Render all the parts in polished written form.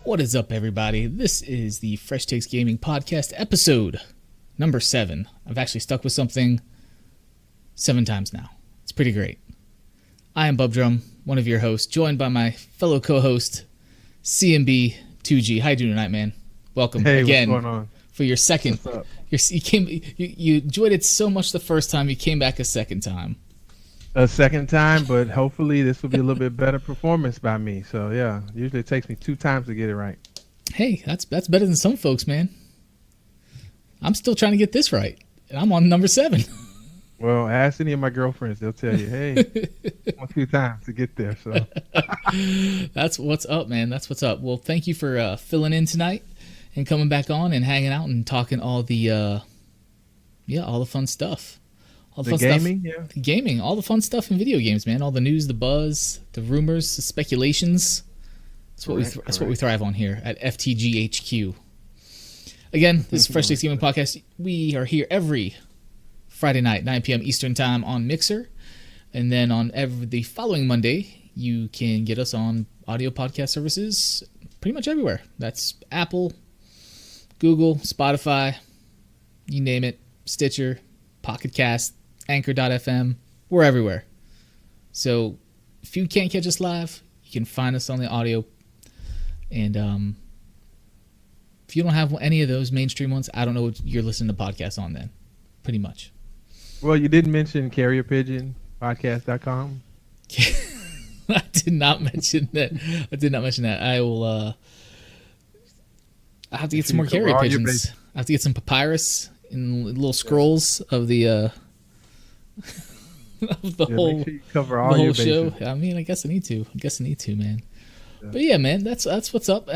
What is up, everybody? This is the Fresh Takes Gaming Podcast, episode number 7. I've actually stuck with something 7 times now. It's pretty great. I am Bubdrum, one of your hosts, joined by my fellow co-host, CMB2G. How you doing tonight, man? Welcome again. What's going on? For your second. You enjoyed it so much the first time, you came back a second time. A second time, but hopefully this will be a little bit better performance by me. So yeah, usually it takes me 2 times to get it right. Hey, that's better than some folks, man. I'm still trying to get this right, and I'm on number 7. Well, ask any of my girlfriends; they'll tell you, "Hey, I want 2 times to get there." So that's what's up, man. That's what's up. Well, thank you for filling in tonight and coming back on and hanging out and talking all the all the fun stuff. All the fun gaming, stuff, the gaming, all the fun stuff in video games, man. All the news, the buzz, the rumors, the speculations. That's what we thrive on here at FTGHQ. Again, this is Fresh Takes Gaming Podcast. We are here every Friday night, 9 p.m. Eastern Time on Mixer, and then on the following Monday, you can get us on audio podcast services pretty much everywhere. That's Apple, Google, Spotify, you name it, Stitcher, Pocket Cast, Anchor.fm, we're everywhere. So if you can't catch us live, you can find us on the audio. And if you don't have any of those mainstream ones, I don't know what you're listening to podcasts on then, pretty much. Well, you did mention Carrier Pigeon Podcast.com. I did not mention that. I will I have to get some more carrier pigeons. I have to get some papyrus and little scrolls of the whole, make sure you cover all the your whole show. bases. I mean, I guess I need to, man. Yeah. But yeah, man, that's what's up.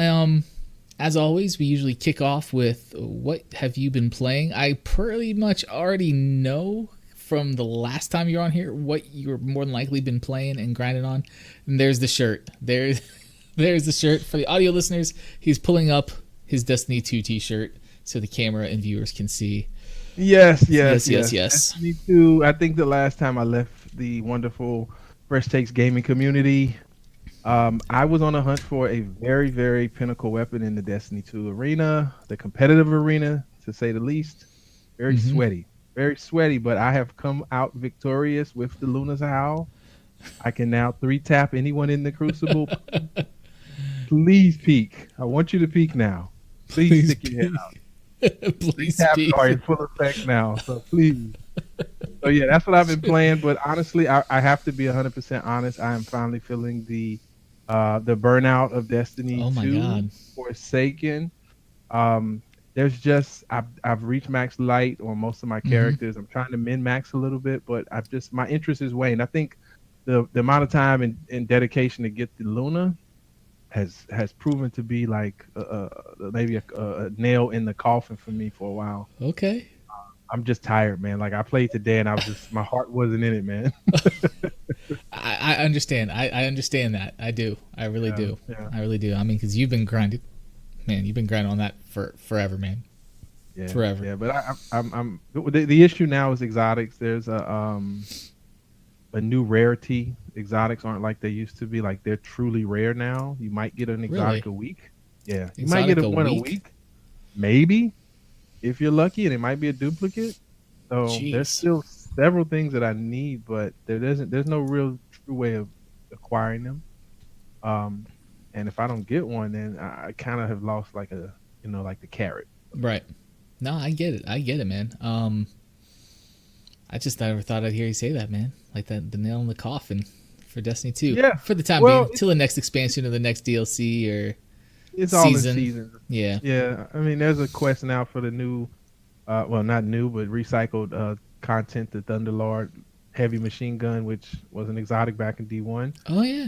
As always, we usually kick off with what have you been playing? I pretty much already know from the last time you're on here what you're more than likely been playing and grinding on. And there's the shirt. There's the shirt for the audio listeners. He's pulling up his Destiny 2 t-shirt so the camera and viewers can see. Yes. Destiny 2. I think the last time I left the wonderful Fresh Takes Gaming community, I was on a hunt for a very, very pinnacle weapon in the Destiny 2 arena, the competitive arena, to say the least. Very sweaty, but I have come out victorious with the Luna's Howl. I can now 3-tap anyone in the Crucible. Please peek. I want you to peek now. Please stick your head out. Please Tap speak. are in full effect now, so please. So yeah, that's what I've been playing. But honestly, I have to be 100% honest. I am finally feeling the burnout of Destiny 2. Oh my God. Forsaken. There's just I've reached max light on most of my characters. I'm trying to min max a little bit, but my interest is waned. I think the amount of time and dedication to get the Luna has proven to be like maybe a nail in the coffin for me for a while. Okay. I'm just tired, man. Like I played today and my heart wasn't in it, man. I understand. I understand that. I do. I really do. Yeah. I really do. I mean, because you've been grinding, man. You've been grinding on that for forever, man. Yeah, forever. Yeah, but I'm the issue now is exotics. There's a new rarity. Exotics aren't like they used to be. Like they're truly rare now. You might get an exotic a week. Yeah, you might get one a week, maybe, if you're lucky, and it might be a duplicate. So there's still several things that I need, but there's no real true way of acquiring them. And if I don't get one, then I kind of have lost like the carrot. Right. No, I get it, man. I just never thought I'd hear you say that, man. Like the nail in the coffin for Destiny 2. Yeah. For the time being, till the next expansion or the next DLC or it's season. All in season. Yeah. Yeah. I mean, there's a quest now for the new, well, not new, but recycled content, the Thunderlord heavy machine gun, which was an exotic back in D1. Oh, yeah.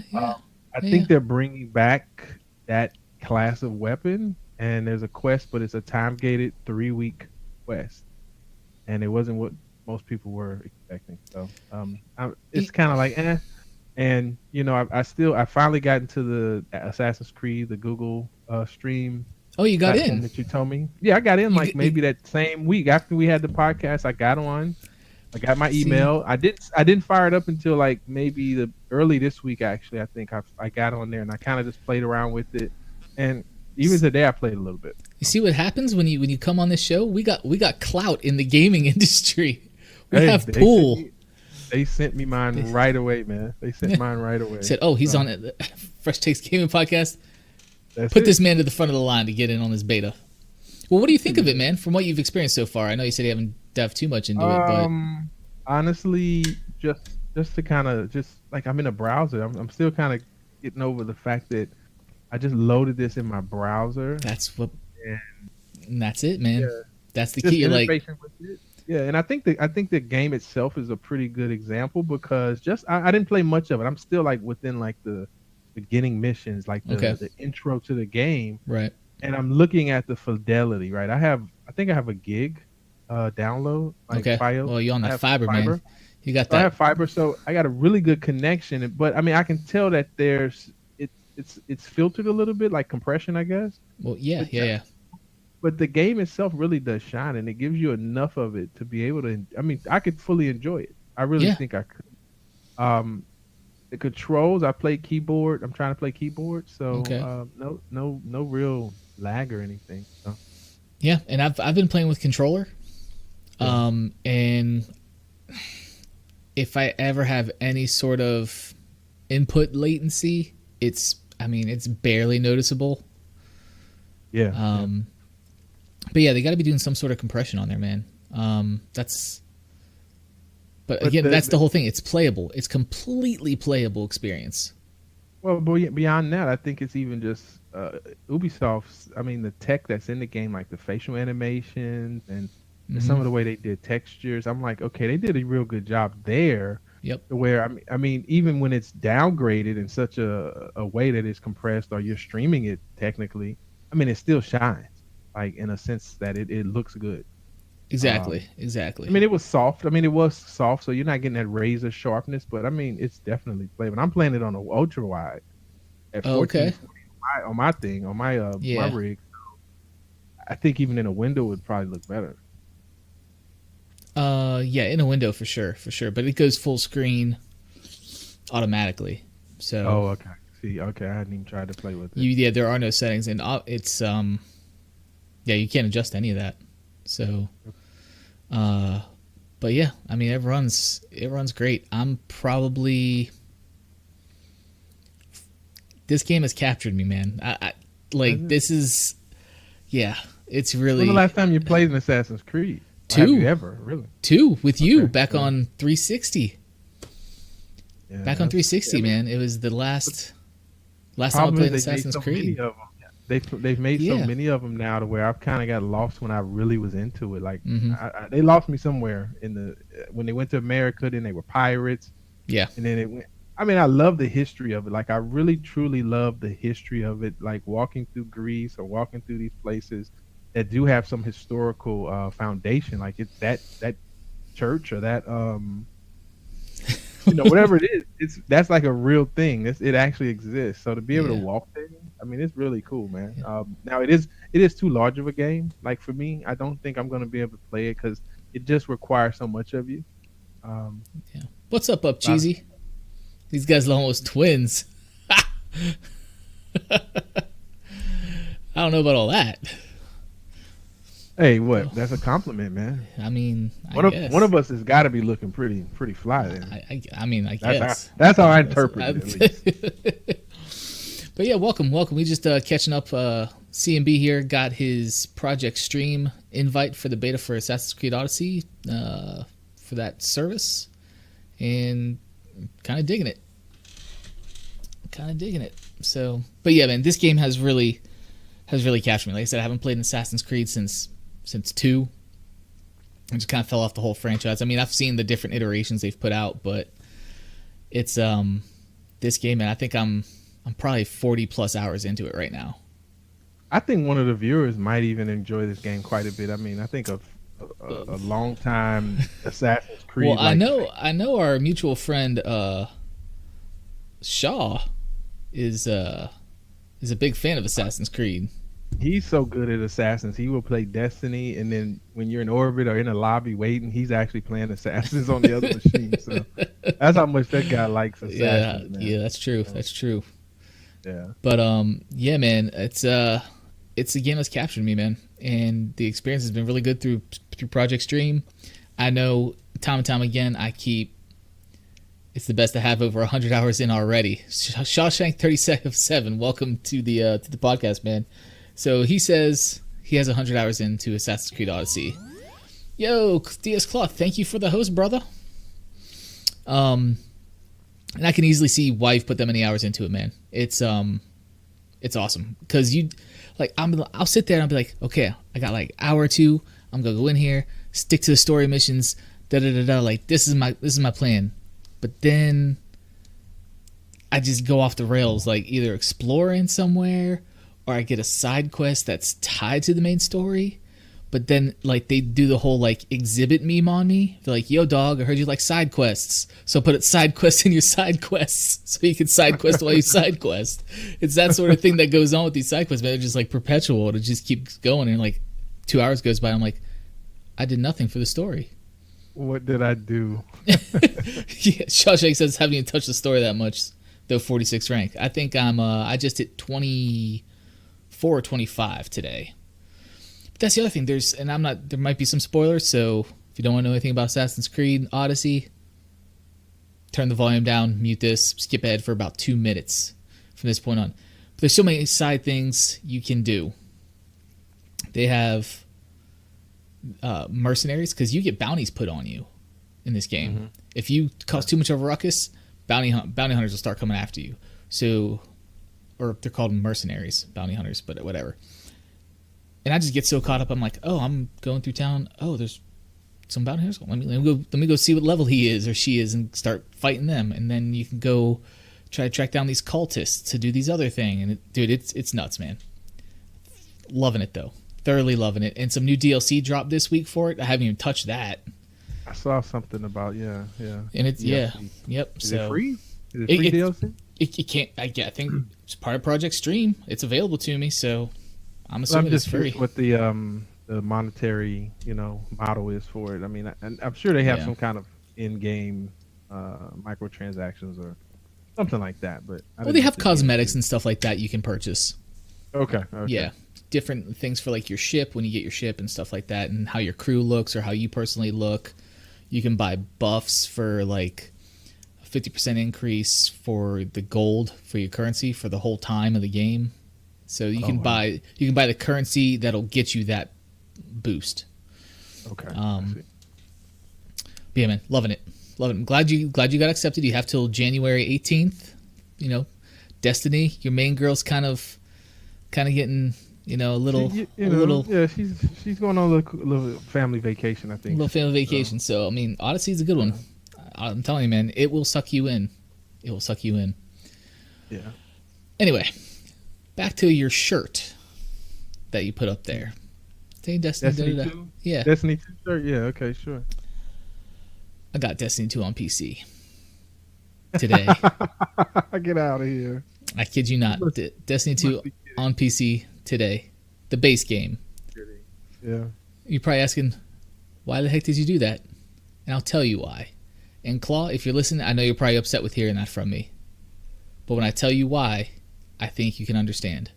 I think they're bringing back that class of weapon, and there's a quest, but it's a time-gated 3-week quest, and it wasn't what most people were expecting. So it's kind of like and I finally got into the Assassin's Creed, the Google stream. Oh, you got in? That you told me. Yeah, I got in maybe that same week after we had the podcast. I got on. I got my email. I didn't fire it up until like maybe the early this week. Actually, I think I got on there and I kind of just played around with it. And Even today, I played a little bit. You see what happens when you come on this show? We got clout in the gaming industry. We have pull. They sent me mine right away, man. They sent mine right away. Said, "Oh, he's on it. Fresh Takes Gaming Podcast. Put this man to the front of the line to get in on this beta." Well, what do you think of it, man? From what you've experienced so far, I know you said you haven't dived too much into it, but honestly, just to kind of like I'm in a browser. I'm still kind of getting over the fact that I just loaded this in my browser. And that's it, man. Yeah. That's the key. Yeah, and I think the game itself is a pretty good example because I didn't play much of it. I'm still like within like the beginning missions, like the intro to the game. Right. And I'm looking at the fidelity, right? I think I have a gig download. Like File. Well, you're on that fiber, man. You got that. I have fiber, so I got a really good connection. But I mean, I can tell that it's filtered a little bit, like compression, I guess. Well, yeah. But the game itself really does shine, and it gives you enough of it to be able to. I mean, I could fully enjoy it. I really think I could. The controls, I play keyboard. I'm trying to play keyboard, so no real lag or anything. So. Yeah, and I've been playing with controller, and if I ever have any sort of input latency, it's barely noticeable. Yeah. But yeah, they got to be doing some sort of compression on there, man. But again, that's the whole thing. It's playable. It's completely playable experience. Well, beyond that, I think it's even just Ubisoft's. I mean, the tech that's in the game, like the facial animations and some of the way they did textures. I'm like, okay, they did a real good job there. Yep. Where I mean, even when it's downgraded in such a way that it's compressed, or you're streaming it technically, I mean, it still shines. Like in a sense that it looks good. Exactly. I mean, it was soft. So you're not getting that razor sharpness, but I mean, it's definitely playable. I'm playing it on an ultra wide at 1440 on my thing, on my my rig. I think even in a window it would probably look better. Yeah, in a window for sure. But it goes full screen automatically. So. Oh, okay. See, okay, I hadn't even tried to play with it. There are no settings, and it's you can't adjust any of that. So, but yeah, I mean, it runs great. This game has captured me, man. This is, it's really. When the last time you played an Assassin's Creed? 2. Have you ever really? 2 with you back on 360. Yeah, back on 360, man. It was the last time I played Assassin's Creed. They've made so many of them now to where I've kind of got lost when I really was into it. Like they lost me somewhere when they went to America. Then they were pirates. Yeah, and then it went. I mean, I love the history of it. Like I really truly love the history of it. Like walking through Greece or walking through these places that do have some historical foundation. Like it's that church or that whatever it is, that's like a real thing. It actually exists. So to be able to walk there, I mean, it's really cool, man. Yeah. Now it is too large of a game. Like for me, I don't think I'm going to be able to play it because it just requires so much of you. What's up, Cheesy? These guys are almost twins. I don't know about all that. Hey, what? That's a compliment, man. I mean, one of us has got to be looking pretty fly then. I guess that's how I interpret it. At least. But yeah, welcome. We just catching up. CMB here got his Project Stream invite for the beta for Assassin's Creed Odyssey for that service, and kind of digging it. So, but yeah, man, this game has really captured me. Like I said, I haven't played an Assassin's Creed since 2. I just kind of fell off the whole franchise. I mean, I've seen the different iterations they've put out, but it's this game, and I think I'm probably 40 plus hours into it right now. I think one of the viewers might even enjoy this game quite a bit. I mean, I think a long time Assassin's Creed. Well, I know our mutual friend Shaw is a big fan of Assassin's Creed. He's so good at Assassins. He will play Destiny, and then when you're in orbit or in a lobby waiting, he's actually playing Assassins on the other machine. So that's how much that guy likes Assassins. Yeah, that's true. That's true. Yeah. But yeah, man, it's it's a game that's captured me, man, and the experience has been really good through Project Stream. I know time and time again, it's the best to have over 100 hours in already. Shawshank 37, welcome to the podcast, man. So he says he has 100 hours into Assassin's Creed Odyssey. Yo, DS Cloth, thank you for the host, brother. And I can easily see why you've put that many hours into it, man. It's awesome because I'll sit there and I'll be like, okay, I got like hour or two. I'm gonna go in here, stick to the story missions, Like this is my plan. But then I just go off the rails, like either exploring somewhere or I get a side quest that's tied to the main story. But then like they do the whole like exhibit meme on me. They're like, yo dog, I heard you like side quests. So put side quests in your side quests so you can side quest while you side quest. It's that sort of thing that goes on with these side quests, man. They're just like perpetual. It just keeps going and like 2 hours goes by. I'm like, I did nothing for the story. What did I do? Yeah, Shawshank says haven't even touched the story that much, though 46 rank. I think I just hit 24 or 25 today. But that's the other thing. There might be some spoilers, so if you don't want to know anything about Assassin's Creed Odyssey, turn the volume down, mute this, skip ahead for about 2 minutes from this point on. But there's so many side things you can do. They have mercenaries, because you get bounties put on you in this game. Mm-hmm. If you cause too much of a ruckus, bounty hunters will start coming after you. So, or they're called mercenaries, bounty hunters, but whatever. And I just get so caught up. I'm like, oh, I'm going through town. Oh, there's some bounty hunters. Let me go see what level he is or she is and start fighting them. And then you can go try to track down these cultists to do these other thing. And it's nuts, man. Loving it though. Thoroughly loving it. And some new DLC dropped this week for it. I haven't even touched that. I saw something about yeah. And it's yep. Is it free? Is it free DLC? It can't. I think it's part of Project Stream. It's available to me, so I'm assuming it's free. What the monetary model is for it. I mean, I'm sure they have some kind of in-game microtransactions or something like that. But they have cosmetics and stuff like that you can purchase. Okay. Yeah. Different things for like your ship when you get your ship and stuff like that, and how your crew looks or how you personally look. You can buy buffs for like a 50% increase for the gold for your currency for the whole time of the game. So you can buy the currency that'll get you that boost. Okay. But yeah, man, loving it. I'm glad you got accepted. You have till January 18th. Destiny, your main girl's kind of getting a little. Yeah, she's going on a little family vacation, I think. A little family vacation. So I mean, Odyssey's a good one. I'm telling you, man, it will suck you in. Yeah. Anyway, back to your shirt that you put up there. Say Destiny 2? Yeah. Destiny 2 shirt? Yeah, okay, sure. I got Destiny 2 on PC today. Get out of here. I kid you not. Destiny 2 on PC today. The base game. Yeah. You're probably asking, why the heck did you do that? And I'll tell you why. And Claw, if you're listening, I know you're probably upset with hearing that from me. But when I tell you why, I think you can understand.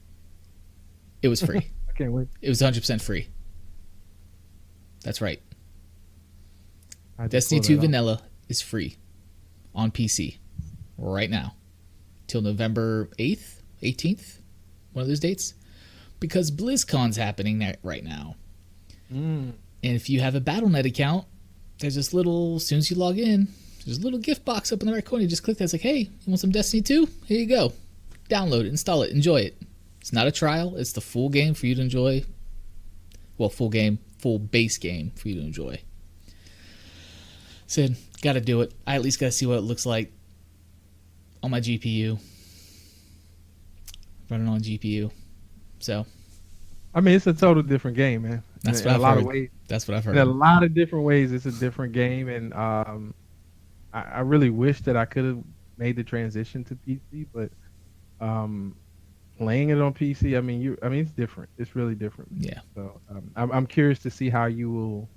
It was free. I can't wait. It was 100% free. That's right. Destiny 2 Vanilla is free on PC right now till November 8th, 18th, one of those dates, because BlizzCon's happening right now. And if you have a Battle.net account, there's this little, as soon as you log in, there's a little gift box up in the right corner. You just click that. It's like, hey, you want some Destiny 2? Here you go. Download it, install it, enjoy it. It's not a trial. It's the full game for you to enjoy. Well, full base game for you to enjoy. Said, gotta do it. I at least gotta see what it looks like on my GPU. Running on GPU. So. I mean, it's a total different game, man. That's what I've heard. In a lot of different ways, it's a different game, and I really wish that I could have made the transition to PC, but playing it on PC, I mean, it's different. It's really different. Yeah. So I'm curious to see how you will.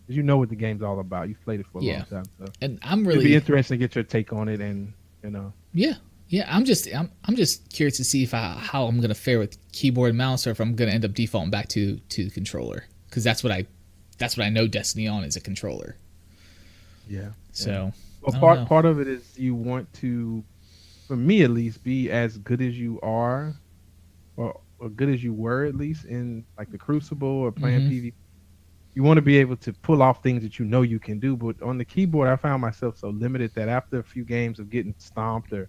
Because you know what the game's all about. You've played it for a long time. So and I'm really... It'd be interesting to get your take on it and, Yeah. Yeah, I'm just curious to see if how I'm gonna fare with keyboard and mouse, or if I'm gonna end up defaulting back to the controller, because that's what I know Destiny on is a controller. Yeah. So Well, I don't know. part of it is you want to, for me at least, be as good as you are, or good as you were at least in like the Crucible or playing Hmm. PvP. You want to be able to pull off things that you know you can do. But on the keyboard, I found myself so limited that after a few games of getting stomped or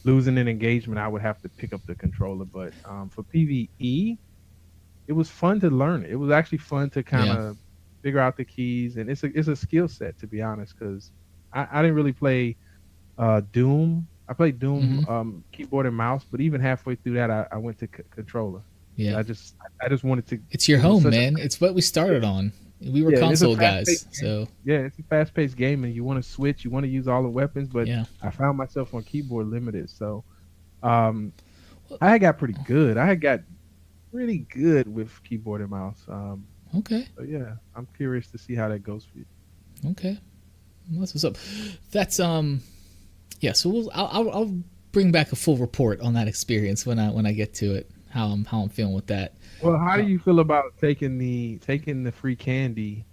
losing an engagement, I would have to pick up the controller. But for PvE, it was fun to learn it. It was actually fun to kind Yeah. of figure out the keys, and it's a skill set, to be honest, because I didn't really play Doom. I played Doom Hmm. keyboard and mouse, but even halfway through that, I went to controller. Yeah. I just wanted to. It's your It was home, such a man. It's what we started on. We were yeah, and it's a console fast guys, paced game. so Yeah, it's a fast paced game, and you want to switch, you want to use all the weapons, but yeah. I found myself on keyboard limited. So um, I had got pretty good. I had got really good with keyboard and mouse. Okay. So yeah, I'm curious to see how that goes for you. Okay. Well, that's what's up. That's yeah. So I'll bring back a full report on that experience when I get to it. How I'm feeling with that. Well, how do Uh, you feel about taking the free candy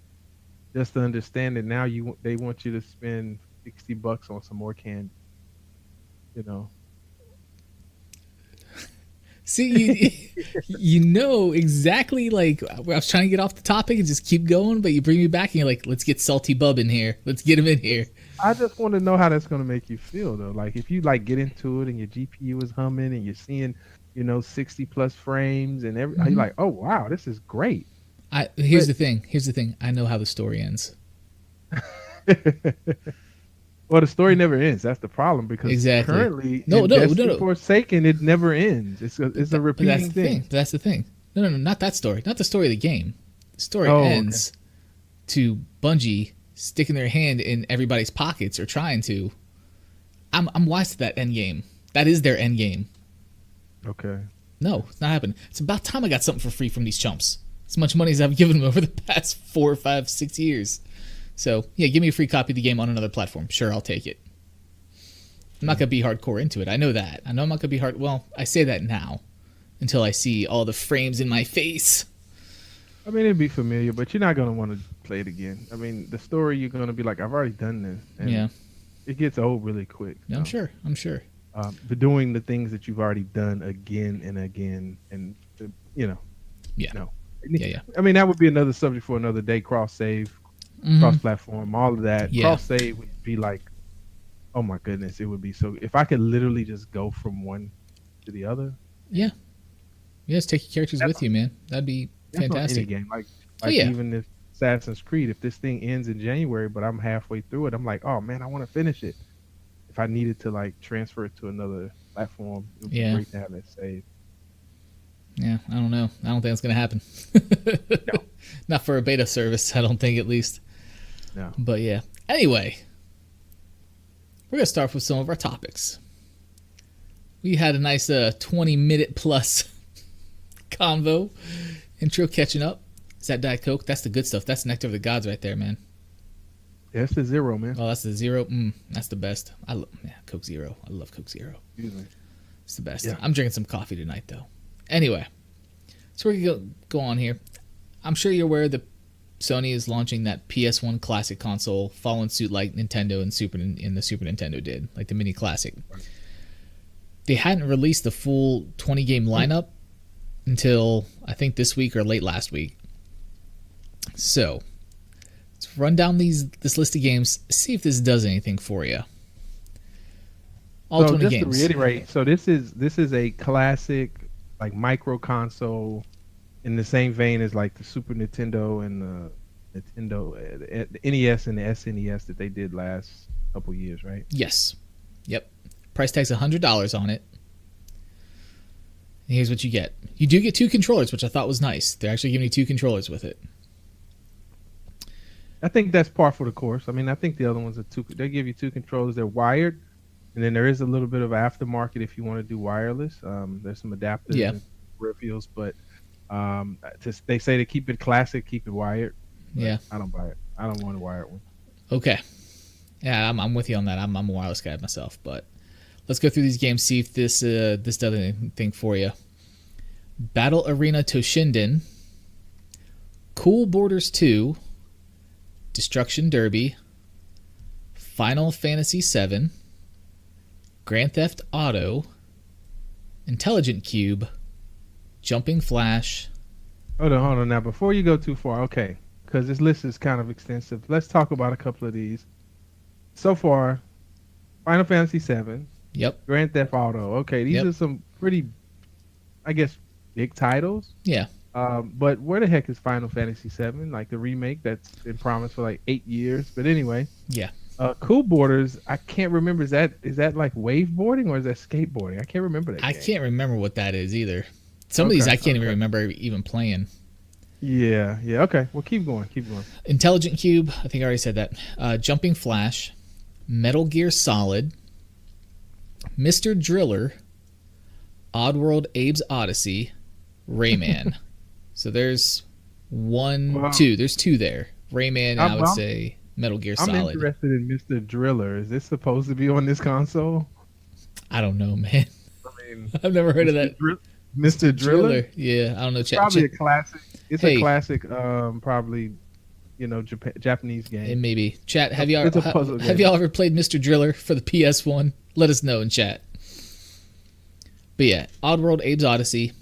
just to understand that now they want you to spend $60 on some more candy? You know. See, you know exactly like I was trying to get off the topic and just keep going, but you bring me back and you're like, let's get Salty Bub in here. Let's get him in here. I just want to know how that's going to make you feel though. Like if you like get into it and your GPU is humming and you're seeing, 60 plus frames and you're Hmm. like, oh wow, this is great. Here's But the thing. Here's the thing. I know how the story ends. well, the story never ends. That's the problem because Exactly. currently No, in no, no, Destiny no. Forsaken, it never ends. It's a But that's repeating the thing. thing. But that's the thing. No, no, no, not that story. Not the story of the game. The story Oh, okay. ends to Bungie sticking their hand in everybody's pockets or trying to. I'm wise to that end game. That is their end game. Okay. No, it's not happening. It's about time I got something for free from these chumps. As much money as I've given them over the past 4, 5, 6 years. So yeah, give me a free copy of the game on another platform. Sure, I'll take it. I'm not gonna be hardcore into it. I know that. I know I'm not gonna be hard. Well, I say that now, until I see all the frames in my face. I mean, it'd be familiar, but you're not gonna want to play it again. I mean, the story you're gonna be like, I've already done this, Yeah, and it gets old really quick. I'm sure. I'm sure. But doing the things that you've already done again and again, and you know, Yeah, no. yeah, yeah. I mean, that would be another subject for another day. Cross save, Hmm. cross platform, all of that. Yeah, Cross save would be like, oh my goodness, it would be so. If I could literally just go from one to the other, yeah. Yes, take your characters that's with you, man. That'd be that's on any fantastic. game. Oh Like yeah, even if Assassin's Creed, if this thing ends in January, but I'm halfway through it, I'm like, oh man, I want to finish it. If I needed to like transfer it to another platform, it would be yeah, great to have that saved. yeah. I don't know. I don't think that's gonna happen. No, Not for a beta service. I don't think, at least. no. But yeah. Anyway, we're gonna start with some of our topics. We had a nice 20-minute plus convo intro catching up. Is that Diet Coke? That's the good stuff. That's nectar of the gods right there, man. Yeah, it's the zero, man. Oh, that's the zero. That's the best. I love Coke Zero. I love Coke Zero. Excuse me. It's the best. Yeah. I'm drinking some coffee tonight, though. Anyway, so we're gonna go on here. I'm sure you're aware that Sony is launching that PS1 Classic console, following suit like Nintendo and the Super Nintendo did, like the Mini Classic. Right. They hadn't released the full 20 game lineup until I think this week or late last week. So let's run down this list of games, see if this does anything for you. All So 20 just games. to reiterate, so this is a classic like micro console in the same vein as like the Super Nintendo and the Nintendo, the NES and the SNES that they did last couple years, right? Yes. Yep. Price tag's $100 on it. And here's what you get. You do get 2 controllers, which I thought was nice. They're actually giving you 2 controllers with it. I think that's par for the course. I mean, I think the other ones are two. They give you 2 controllers. They're wired, and then there is a little bit of aftermarket if you want to do wireless. There's some adapters Yeah. and peripherals, but they say to keep it classic, keep it wired. But Yeah. I don't buy it. I don't want a wired one. Okay. Yeah, I'm with you on that. I'm a wireless guy myself, but Let's go through these games, see if this does anything for you. Battle Arena Toshinden, Cool Borders 2, Destruction Derby, Final Fantasy VII, Grand Theft Auto, Intelligent Cube, Jumping Flash. Hold on. Now, before you go too far, okay, because this list is kind of extensive. Let's talk about a couple of these. So far, Final Fantasy VII. Yep. Grand Theft Auto. Okay, these are some pretty, I guess, big titles. Yeah. But where the heck is Final Fantasy VII? Like the remake that's been promised for like 8 years. But anyway. Yeah. Cool Borders, I can't remember. Is that like waveboarding or is that skateboarding? I can't remember that. I can't remember what that is either. Some of these I can't even remember even playing. Yeah. Okay. Well, keep going. Intelligent Cube, I think I already said that. Jumping Flash, Metal Gear Solid, Mr. Driller, Oddworld Abe's Odyssey, Rayman. So there's two. There's two there. Rayman, I would say Metal Gear Solid. I'm interested in Mr. Driller. Is this supposed to be on this console? I don't know, man. I mean, I've never heard of that. Mr. Driller? Yeah, I don't know. Probably a classic. It's a classic, probably, Japanese game. It may be. Chat, have y'all ever played Mr. Driller for the PS1? Let us know in chat. But yeah, Oddworld, Abe's Odyssey,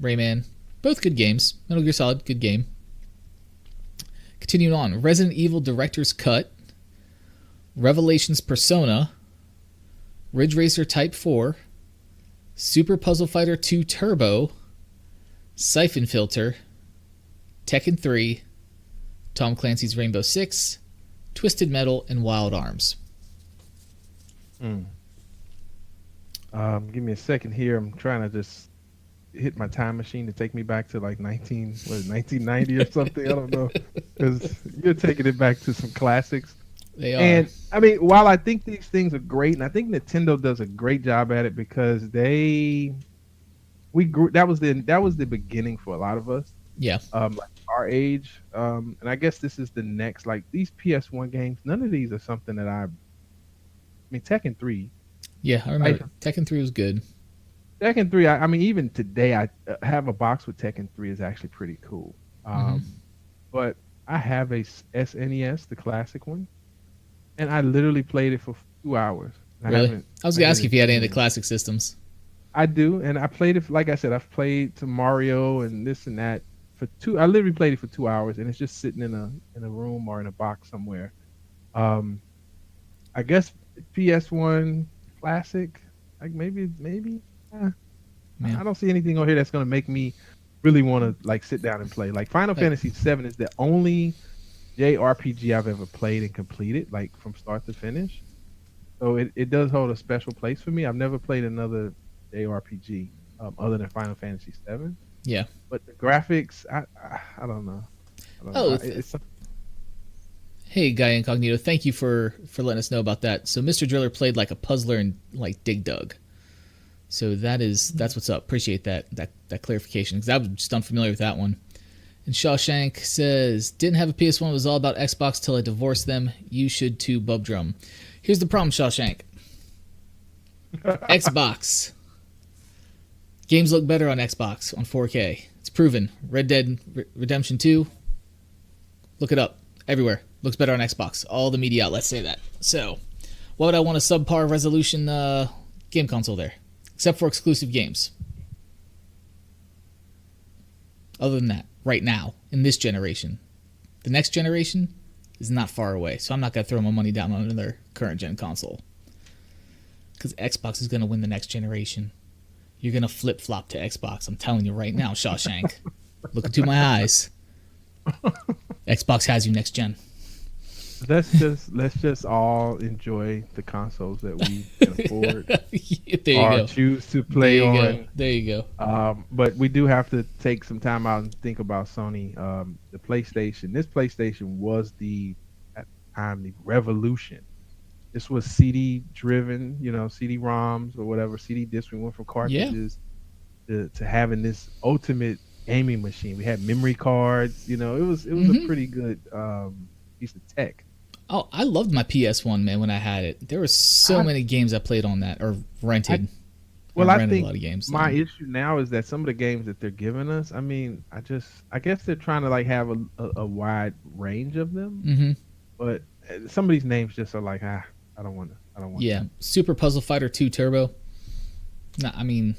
Rayman, both good games. Metal Gear Solid, good game. Continuing on, Resident Evil Director's Cut, Revelations Persona, Ridge Racer Type 4, Super Puzzle Fighter 2 Turbo, Siphon Filter, Tekken 3, Tom Clancy's Rainbow Six, Twisted Metal, and Wild Arms. Give me a second here. I'm trying to just hit my time machine to take me back to like 1990 or something. I don't know, because you're taking it back to some classics. They are. And I mean, while I think these things are great, and I think Nintendo does a great job at it because we grew. That was the beginning for a lot of us. Yeah. Like our age. And I guess this is the next. Like these PS1 games. None of these are something that I mean, Tekken 3. Yeah, I remember. Tekken 3 was good. Tekken 3, I mean, even today, I have a box with Tekken 3 is actually pretty cool. But I have a SNES, the classic one, and I literally played it for 2 hours. Really? I was going to ask you if you had any of the classic systems. I do, and I played it, like I said, I've played to Mario and this and that I literally played it for 2 hours, and it's just sitting in a room or in a box somewhere. I guess PS1 classic, like maybe. I don't see anything on here that's going to make me really want to like sit down and play. Like Final Fantasy VII is the only JRPG I've ever played and completed, like from start to finish. So it does hold a special place for me. I've never played another JRPG other than Final Fantasy VII. Yeah, but the graphics, I don't know. Hey, Guy Incognito, thank you for letting us know about that. So Mr. Driller played like a puzzler in like Dig Dug. So that's what's up. Appreciate that clarification, because I was just unfamiliar with that one. And Shawshank says, didn't have a PS1, it was all about Xbox till I divorced them. You should too, Bub Drum. Here's the problem, Shawshank. Xbox. Games look better on Xbox on 4K. It's proven. Red Dead Redemption 2. Look it up. Everywhere. Looks better on Xbox. All the media outlets say that. So, why would I want a subpar resolution game console there? Except for exclusive games. Other than that, right now, in this generation. The next generation is not far away, so I'm not going to throw my money down on another current-gen console. Because Xbox is going to win the next generation. You're going to flip-flop to Xbox. I'm telling you right now, Shawshank. Look into my eyes. Xbox has you next gen. Let's just all enjoy the consoles that we can afford there you or go. choose to play on. There you go. But we do have to take some time out and think about Sony. The PlayStation. This PlayStation was at the time the revolution. This was CD driven, CD-ROMs or whatever, CD discs. We went from cartridges to having this ultimate gaming machine. We had memory cards. It was a pretty good piece of tech. Oh, I loved my PS1, man, when I had it. There were so many games I played on that, or rented. Well, I I rented a think lot of games. my issue now is that some of the games that they're giving us, I mean, I guess they're trying to like have a wide range of them, Mm-hmm. but some of these names just are like, I don't want Yeah, that. Super Puzzle Fighter 2 Turbo. No, I mean,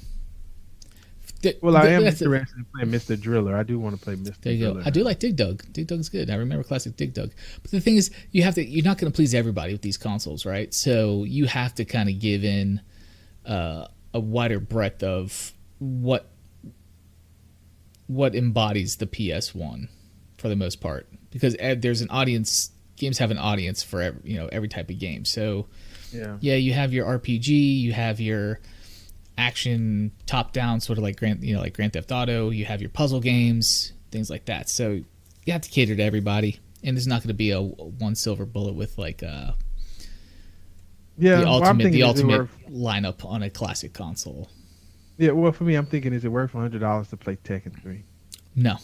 Well, I am that's interested in playing Mr. Driller. I do want to play Mr. there you Driller. go. I do like Dig Dug. Dig Dug's good. I remember classic Dig Dug. But the thing is, you're not going to please everybody with these consoles, right? So you have to kind of give in a wider breadth of what embodies the PS1 for the most part, because there's an audience. Games have an audience for every type of game. So yeah, you have your RPG, you have your action top down, sort of like Grand Theft Auto. You have your puzzle games, things like that. So you have to cater to everybody, and there's not going to be a one silver bullet with like the ultimate lineup on a classic console. Yeah, well, for me, I'm thinking, is it worth $100 to play Tekken 3? No.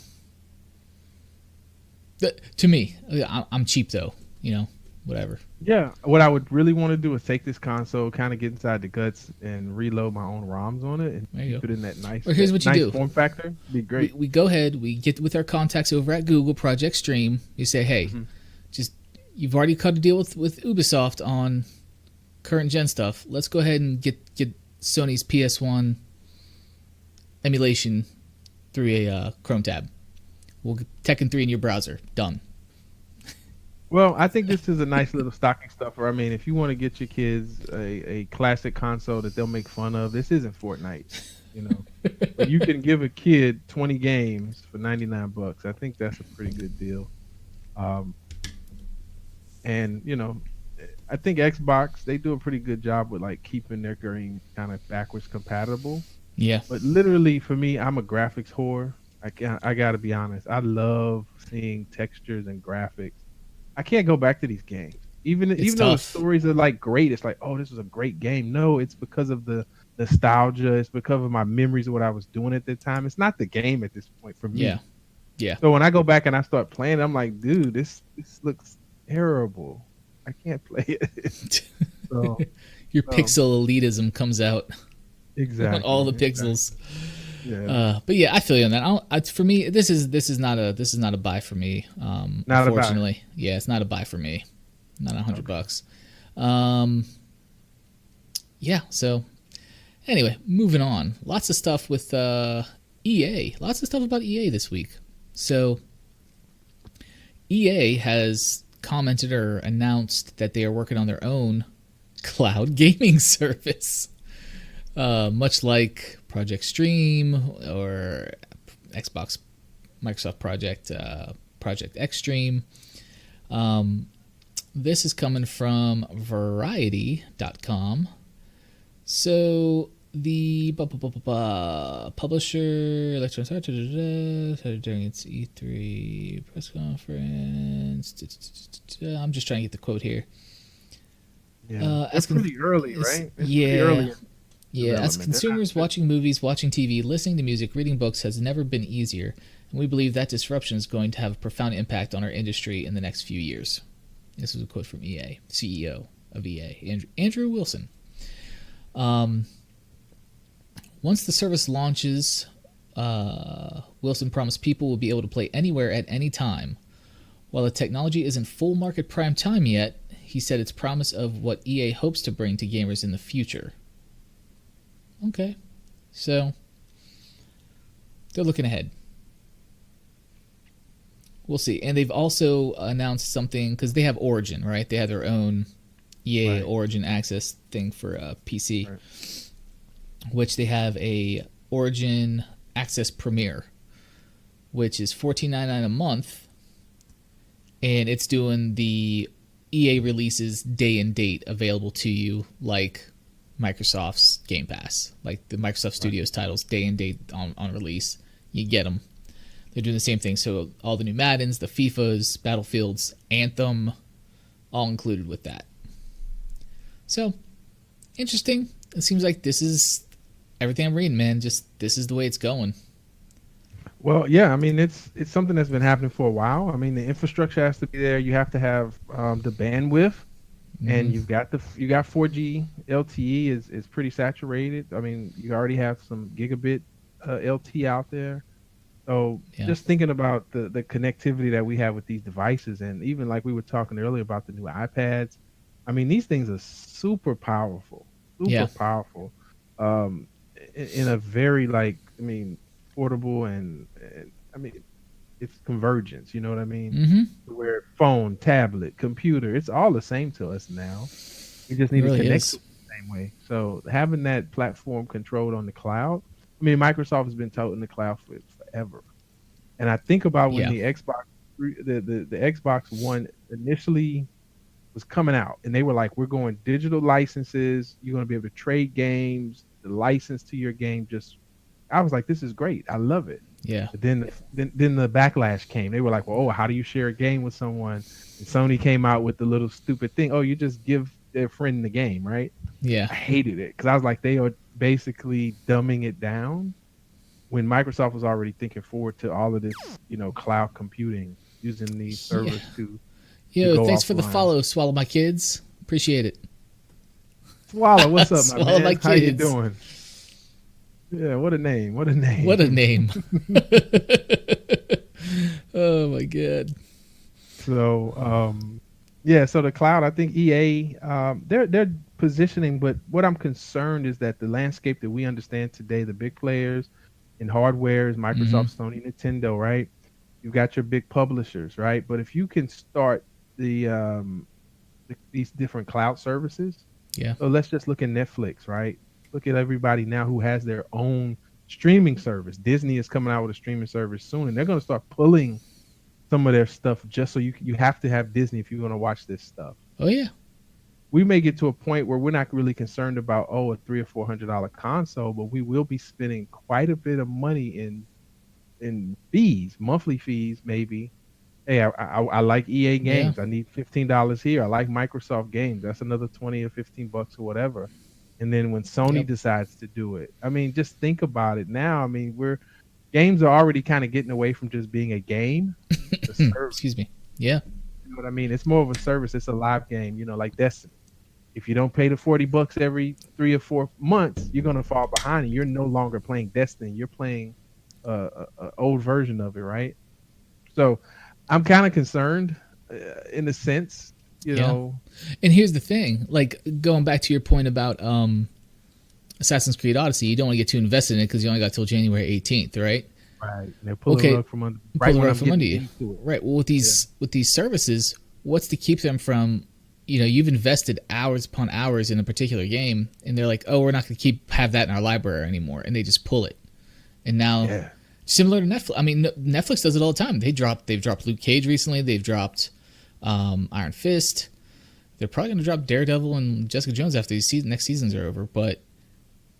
To me, I'm cheap though. Whatever. Yeah, what I would really want to do is take this console, kind of get inside the guts, and reload my own ROMs on it, and keep it in that nice, here's what you do. Form factor. Be great. We go ahead, we get with our contacts over at Google Project Stream. You say, hey, you've already cut a deal with Ubisoft on current gen stuff. Let's go ahead and get Sony's PS1 emulation through a Chrome tab. We'll get Tekken 3 in your browser. Done. Well, I think this is a nice little stocking stuffer. I mean, if you want to get your kids a classic console that they'll make fun of, this isn't Fortnite, But you can give a kid 20 games for $99. I think that's a pretty good deal. And I think Xbox, they do a pretty good job with like keeping their game kind of backwards compatible. Yeah. But literally for me, I'm a graphics whore. I got to be honest. I love seeing textures and graphics. I can't go back to these games. Even though the stories are like great, it's like, oh, this was a great game. No, it's because of the nostalgia. It's because of my memories of what I was doing at the time. It's not the game at this point for me. Yeah. Yeah. So when I go back and I start playing, I'm like, dude, this looks terrible. I can't play it. So, your pixel elitism comes out. Exactly. On all the pixels. Yeah. But yeah, I feel you on that. For me, this is not a buy for me. Unfortunately, yeah, it's not a buy for me. Not $100. Yeah. So anyway, moving on. Lots of stuff with EA. Lots of stuff about EA this week. So EA has commented or announced that they are working on their own cloud gaming service. Much like Project Stream or Microsoft Project Xstream. This is coming from Variety.com. So the publisher, Electronic Arts, during its E3 press conference. I'm just trying to get the quote here. Yeah, it's pretty early, right? It's yeah. pretty early. Yeah, as consumers, watching movies, watching TV, listening to music, reading books has never been easier, and we believe that disruption is going to have a profound impact on our industry in the next few years. This is a quote from EA, CEO of EA, Andrew Wilson. Once the service launches, Wilson promised people will be able to play anywhere at any time. While the technology isn't full market prime time yet, he said it's promise of what EA hopes to bring to gamers in the future. Okay, so they're looking ahead. We'll see. And they've also announced something, because they have Origin, right? They have their own EA Origin Access thing for PC, which they have a Origin Access Premier, which is $14.99 a month, and it's doing the EA releases day and date available to you, like Microsoft's Game Pass, like the Microsoft Studios titles, day and date on release. You get them. They're doing the same thing. So all the new Maddens, the FIFAs, Battlefields, Anthem, all included with that. So, interesting. It seems like this is everything I'm reading, man. Just this is the way it's going. Well, yeah, I mean it's something that's been happening for a while. I mean the infrastructure has to be there. You have to have the bandwidth, and Hmm. you got 4G LTE is pretty saturated. I mean you already have some gigabit LTE out there. So Yeah. just thinking about the connectivity that we have with these devices, and even like we were talking earlier about the new iPads. I mean these things are super Yeah. powerful, um, in a very like I mean portable and I mean it's convergence. You know what I mean? Hmm. Where phone, tablet, computer, it's all the same to us now. We just It need to really connect to is. it the same way. So having that platform controlled on the cloud, I mean, Microsoft has been toting the cloud for forever. And I think about when Yeah. the the Xbox One initially was coming out, and they were like, "We're going digital licenses. You're going to be able to trade games. The license to your game just." I was like, "This is great. I love it." Yeah. But then the backlash came. They were like, "Well, oh, how do you share a game with someone?" And Sony came out with the little stupid thing. Oh, you just give their friend the game, right? Yeah. I hated it because I was like, they are basically dumbing it down when Microsoft was already thinking forward to all of this, cloud computing using these Yeah. servers to Yo, go thanks for the offline. follow, Swallow My Kids. Appreciate it. Swallow, what's up, my Swallow My man? How you Kids. doing? Yeah, what a name. What a What a name. name. Oh my god. So, yeah, so the cloud, I think EA, they're positioning, but what I'm concerned is that the landscape that we understand today, the big players in hardware is Hmm. Microsoft, Sony, Nintendo, right? You've got your big publishers, right? But if you can start these different cloud services, Yeah. so let's just look at Netflix, right? Look at everybody now who has their own streaming service. Disney is coming out with a streaming service soon, and they're going to start pulling some of their stuff just so you have to have Disney if you're going to watch this stuff. Oh yeah. We may get to a point where we're not really concerned about a $300 or $400 console, but we will be spending quite a bit of money in fees, monthly fees, maybe. Hey, I like EA Yeah. games. I need $15 here. I like Microsoft games. That's another 20 or $15 or whatever. And then when Sony Yep. decides to do it, I mean, just think about it now. I mean, games are already kind of getting away from just being a game. It's a service. Excuse me. Yeah. You know what I mean? It's more of a service. It's a live game, like Destiny. If you don't pay the $40 every 3 or 4 months, you're gonna fall behind, and you're no longer playing Destiny. You're playing a old version of it, right? So, I'm kind of concerned, in a sense, you Yeah. know. And here's the thing, like going back to your point about Assassin's Creed Odyssey, you don't want to get too invested in it because you only got till January 18th, right? Right? And they're pulling the Okay, rug from under pull right the when rug I'm from under getting you, into it. right? Well, with Yeah. these services, what's to keep them from, you've invested hours upon hours in a particular game, and they're like, oh, we're not going to have that in our library anymore, and they just pull it, and now Yeah. similar to Netflix. I mean, Netflix does it all the time. They've dropped Luke Cage recently. They've dropped Iron Fist. They're probably going to drop Daredevil and Jessica Jones after next seasons are over. But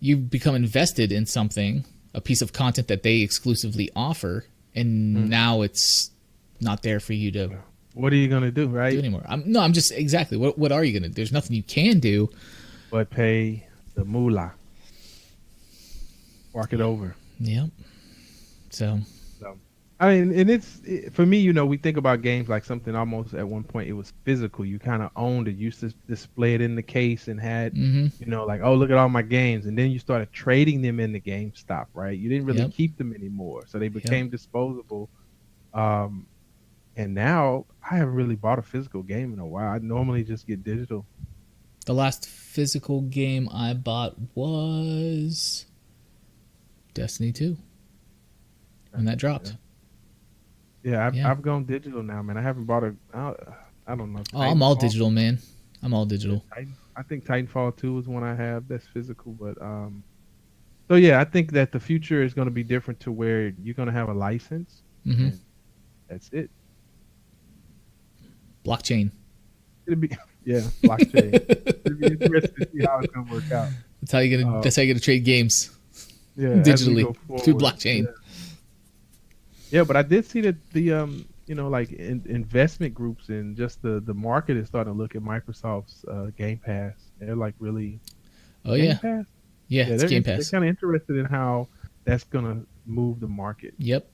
you become invested in something, a piece of content that they exclusively offer, and Mhm. now it's not there for you to What are you gonna do, do right? anymore. I'm just exactly what are you going to do? There's nothing you can do. But pay the moolah, walk it over. Yeah. So So, I mean, and for me, we think about games like something almost at one point it was physical. You kind of owned it. You used to display it in the case and had, mm-hmm. like, oh, look at all my games. And then you started trading them in the GameStop, right? You didn't really Yep. keep them anymore. So they Yep. became disposable. Um, and now I haven't really bought a physical game in a while. I normally just get digital. The last physical game I bought was Destiny 2 when that dropped. Yeah, I've, Yeah. I've gone digital now, man. I haven't bought I don't know, Oh, I'm all Titanfall. digital, man. I'm all digital. I think Titanfall 2 is one I have that's physical, but so yeah, I think that the future is going to be different to where you're going to have a license Hmm. and that's it. Blockchain. It'll be yeah, blockchain. It'll be interesting to see how it's going to work out. That's how you're gonna. Uh, That's how you're gonna trade games yeah, as we digitally go through forward. Yeah, blockchain. yeah, but I did see that like investment groups and just the market is starting to look at Microsoft's Game Pass. They're like really Oh Game yeah, Pass. yeah. Yeah, It's Game they're Pass. kind of interested in how that's gonna move the market. Yep.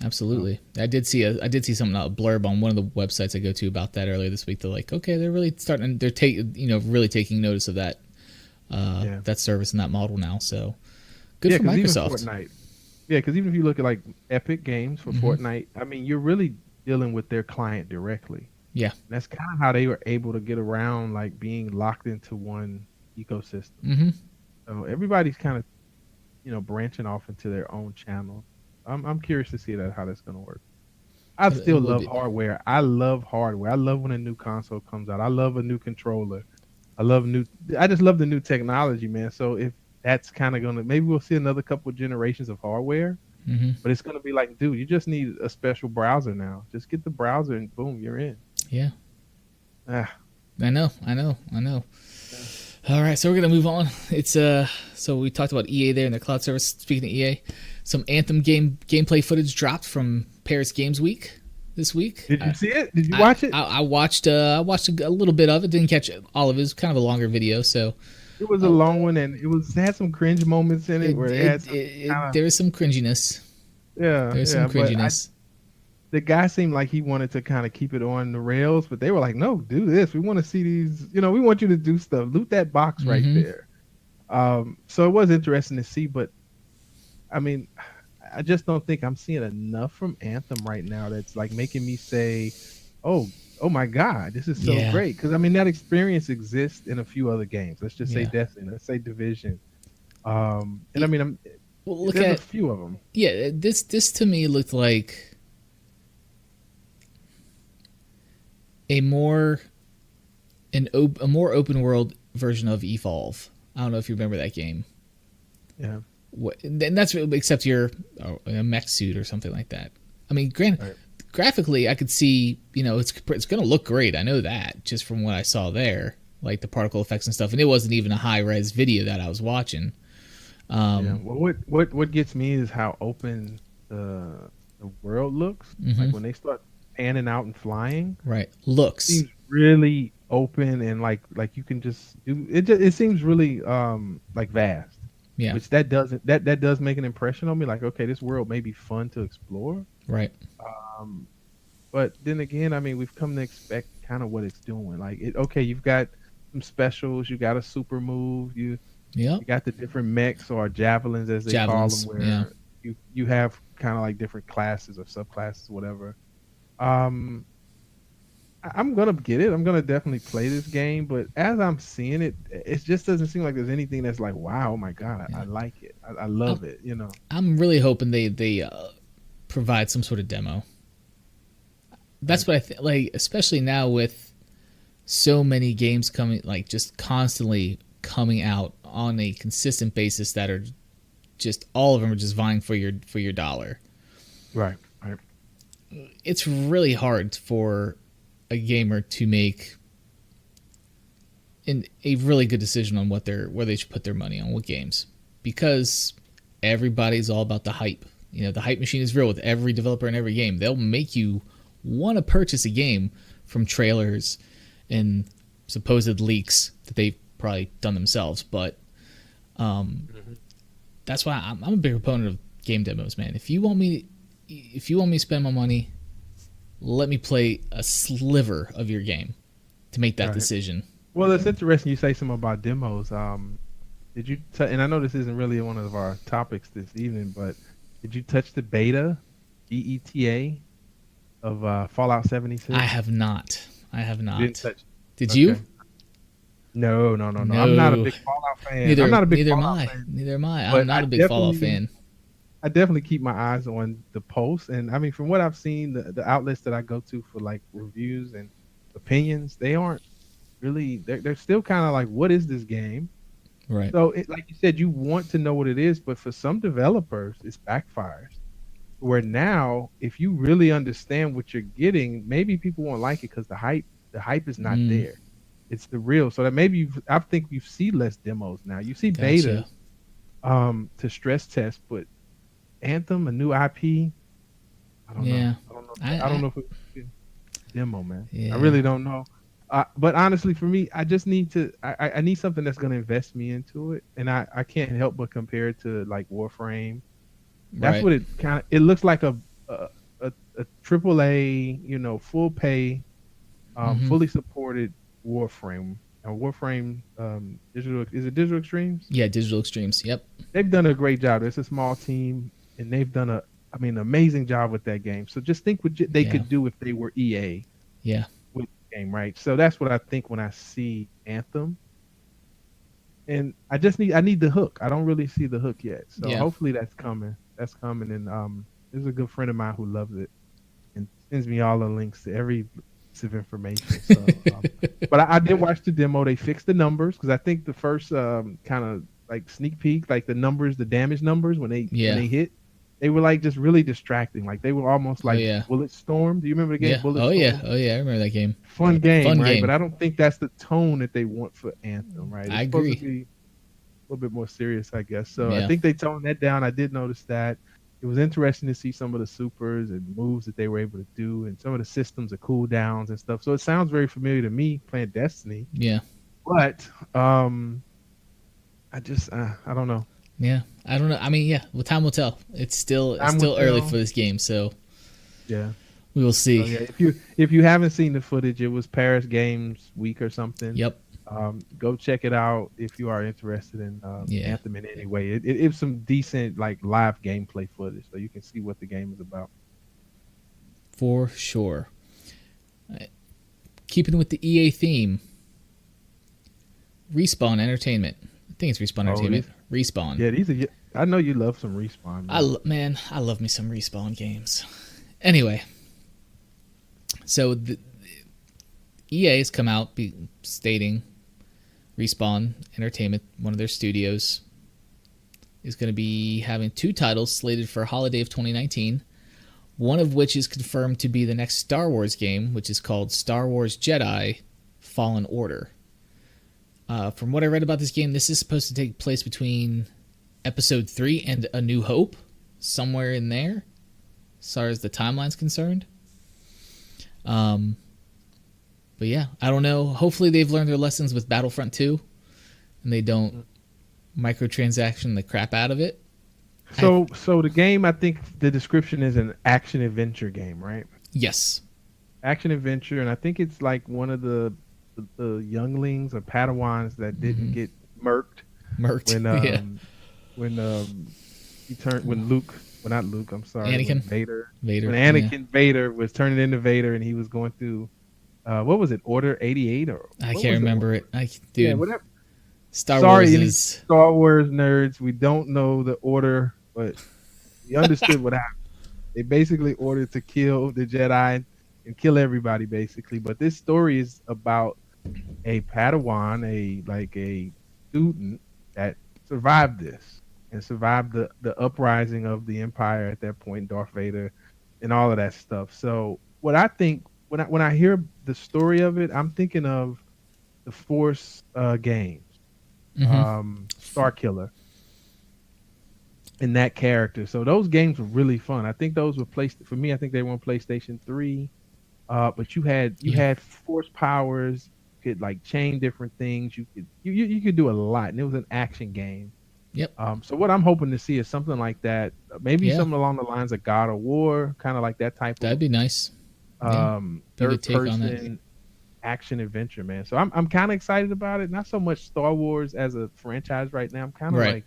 Absolutely. I did see something, a blurb on one of the websites I go to about that earlier this week. They're like, okay, they're really starting, really taking notice of that, that service and that model now. So good for Microsoft. Because even if you look at like Epic Games for Fortnite, I mean, you're really dealing with their client directly. Yeah. And that's kind of how they were able to get around like being locked into one ecosystem. Mm-hmm. So everybody's kind of, branching off into their own channel. I'm curious to see how that's going to work. I still love hardware. I love hardware. I love when a new console comes out. I love a new controller. I just love the new technology, man. So if that's kind of going to, maybe we'll see another couple of generations of hardware, but it's going to be like, dude, you just need a special browser now. Just get the browser and boom, you're in. Yeah. I know. All right, so we're gonna move on. It's so we talked about EA there and their cloud service. Speaking of EA, some Anthem gameplay footage dropped from Paris Games Week this week. Did you see it? Did you watch it? I watched a little bit of it. Didn't catch all of it. It was kind of a longer video, so it was a long one, and it had some cringe moments in it where there was some cringiness. Yeah, there's some cringiness. The guy seemed like he wanted to kind of keep it on the rails, but they were like, no, do this. We want to see these, we want you to do stuff. Loot that box right there. So it was interesting to see, but I mean, I just don't think I'm seeing enough from Anthem right now that's like making me say, oh my God, this is so great. Because I mean, that experience exists in a few other games. Let's just say Destiny, let's say Division. And I mean, look there's at a few of them. Yeah, this to me looked like a more open world version of Evolve. I don't know if you remember that game. Yeah. And that's except you're a mech suit or something like that. I mean, graphically, I could see, it's going to look great. I know that just from what I saw there, like the particle effects and stuff. And it wasn't even a high res video that I was watching. Well, what gets me is how open the world looks. Like when they start panning out and flying, right? Looks seems really open and like you can just do it. It seems really like vast. Yeah, which that does make an impression on me. Like, okay, this world may be fun to explore, right? But then again, I mean, we've come to expect kind of what it's doing. Like, okay, you've got some specials, you got a super move, you got the different mechs or javelins as they call them, where you have kind of like different classes or subclasses, whatever. I'm gonna get it. I'm gonna definitely play this game, but as I'm seeing it, it just doesn't seem like there's anything that's like, wow, oh my God, I like it. I love it. I'm really hoping they provide some sort of demo. That's what I think. Like, especially now with so many games coming, like just constantly coming out on a consistent basis that are just all of them are just vying for your dollar. Right. It's really hard for a gamer to make a really good decision on where they should put their money on what games, because everybody's all about the hype. The hype machine is real with every developer in every game. They'll make you want to purchase a game from trailers and supposed leaks that they've probably done themselves. But that's why I'm a big proponent of game demos, man. If you want me to spend my money, let me play a sliver of your game to make that decision. Well, it's interesting you say something about demos. Did you? And I know this isn't really one of our topics this evening, but did you touch the beta, BETA, of Fallout 76? I have not. You didn't touch it. Did you? No. I'm not a big Fallout fan. Neither am I. I'm not a big Fallout fan. I definitely keep my eyes on the posts, and I mean, from what I've seen, the outlets that I go to for like reviews and opinions, they aren't really. They're still kind of like, what is this game? Right. So, like you said, you want to know what it is, but for some developers, it backfires. Where now, if you really understand what you're getting, maybe people won't like it because the hype is not there. It's the real. So that maybe I think you see less demos now. You see betas to stress test, but Anthem, a new IP, I don't know. I don't know if it's a demo, man. I really don't know. But honestly, for me, I just need to. I need something that's going to invest me into it, and I can't help but compare it to like Warframe That's Right. what it kind of. It looks like a AAA, full pay, Mm-hmm. fully supported Warframe. Warframe, digital is it Digital Extremes? Yeah, Digital Extremes. Yep. They've done a great job. It's a small team, and they've done amazing job with that game. So just think what they Yeah. could do if they were EA Yeah. with the game, right? So that's what I think when I see Anthem, and I need the hook. I don't really see the hook yet. So Yeah. hopefully that's coming. That's coming, and there's a good friend of mine who loves it and sends me all the links to every piece of information. So, but I did watch the demo. They fixed the numbers because I think the first kind of like sneak peek, like the numbers, the damage numbers when Yeah. they hit, they were like just really distracting. Like they were almost Oh like yeah. Bullet Storm. Do you remember the game Yeah. Bullet Oh yeah. Storm? Oh yeah. I remember that game. Fun game, Fun right? game. But I don't think that's the tone that they want for Anthem, right? It's I supposed agree. to be a little bit more serious, I guess. So I Yeah. think they toned that down. I did notice that. It was interesting to see some of the supers and moves that they were able to do, and some of the systems, the cooldowns and stuff. So it sounds very familiar to me playing Destiny, Yeah. but I just I don't know. Yeah. I don't know. I mean, yeah. Well, time will tell. It's still Time will early tell. for this game, so Yeah. we will So see. yeah, if you haven't seen the footage, it was Paris Games Week or something. Yep. Go check it out if you are interested in Yeah. Anthem in any way. It's some decent like live gameplay footage, so you can see what the game is about. For sure. Keeping with the EA theme, Respawn Entertainment. I think it's Respawn Entertainment. Respawn. Yeah, these are. I know you love some Respawn. Man. I love me some Respawn games. Anyway, so the EA has come out stating Respawn Entertainment, one of their studios, is going to be having 2 titles slated for holiday of 2019. One of which is confirmed to be the next Star Wars game, which is called Star Wars Jedi Fallen Order. From what I read about this game, this is supposed to take place between Episode 3 and A New Hope, somewhere in there, as far as the timeline's concerned. But yeah, I don't know. Hopefully they've learned their lessons with Battlefront 2, and they don't microtransaction the crap out of it. So the game, I think the description is an action adventure game, right? Yes. Action adventure, and I think it's like one of the younglings or Padawans that didn't get murked when he turned when Luke, well not Luke, I'm sorry, Anakin Vader. Vader. When Anakin Vader was turning into Vader and he was going through what was it, Order 88 or I can't remember it. Dude, yeah, whatever. Star Sorry, Wars any is Star Wars nerds. We don't know the order, but we understood what happened. They basically ordered to kill the Jedi and kill everybody, basically. But this story is about a Padawan, a student that survived this and survived the uprising of the Empire at that point, Darth Vader, and all of that stuff. So what I think when I hear the story of it, I'm thinking of the Force games. Star Killer and that character. So those games were really fun. I think those were placed for me. I think they were on PlayStation 3. But you had force powers, you could like chain different things. You could do a lot, and it was an action game. Yep. So what I'm hoping to see is something like that. Maybe something along the lines of God of War, kind of like that type. That'd be nice. Third person action adventure, man. So I'm kind of excited about it. Not so much Star Wars as a franchise right now. I'm kind of like,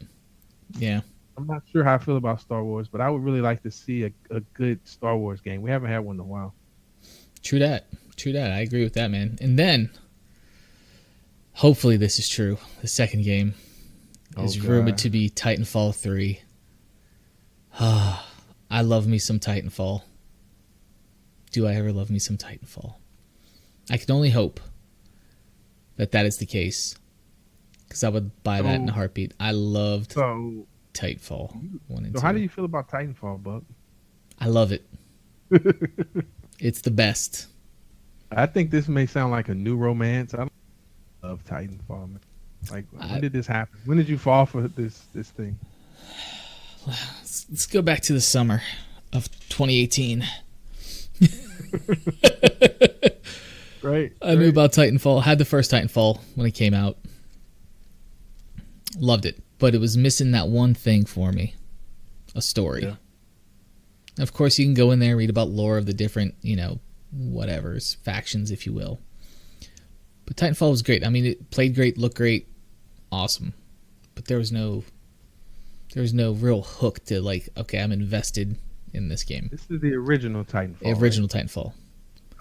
I'm not sure how I feel about Star Wars, but I would really like to see a good Star Wars game. We haven't had one in a while. True that. I agree with that, man. And then, hopefully this is true. The second game is rumored to be Titanfall 3. I love me some Titanfall. Do I ever love me some Titanfall? I can only hope that is the case, because I would buy that in a heartbeat. I loved Titanfall 1 and 2. So how do you feel about Titanfall, Buck? I love it. It's the best. I think this may sound like a new romance. I love Titanfall, man. Like, when did this happen? When did you fall for this thing? Let's go back to the summer of 2018. Right. I knew about Titanfall. Had the first Titanfall when it came out. Loved it, but it was missing that one thing for me. a story. Yeah. Of course, you can go in there and read about lore of the different, whatever's factions, if you will. But Titanfall was great. I mean, it played great, looked great, awesome. But there was no real hook to like, okay, I'm invested in this game. This is the original Titanfall. The original Titanfall.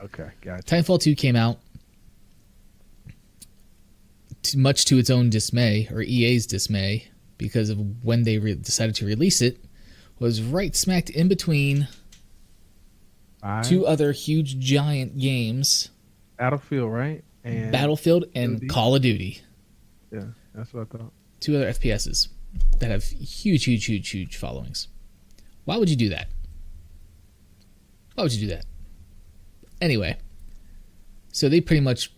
Okay, gotcha. Titanfall 2 came out, much to its own dismay, or EA's dismay, because of when they decided to release it, was right smacked in between two other huge giant games. Battlefield, right? And Battlefield and Call of Duty. Yeah, that's what I thought. Two other FPSs that have huge followings. Why would you do that? Anyway, so they pretty much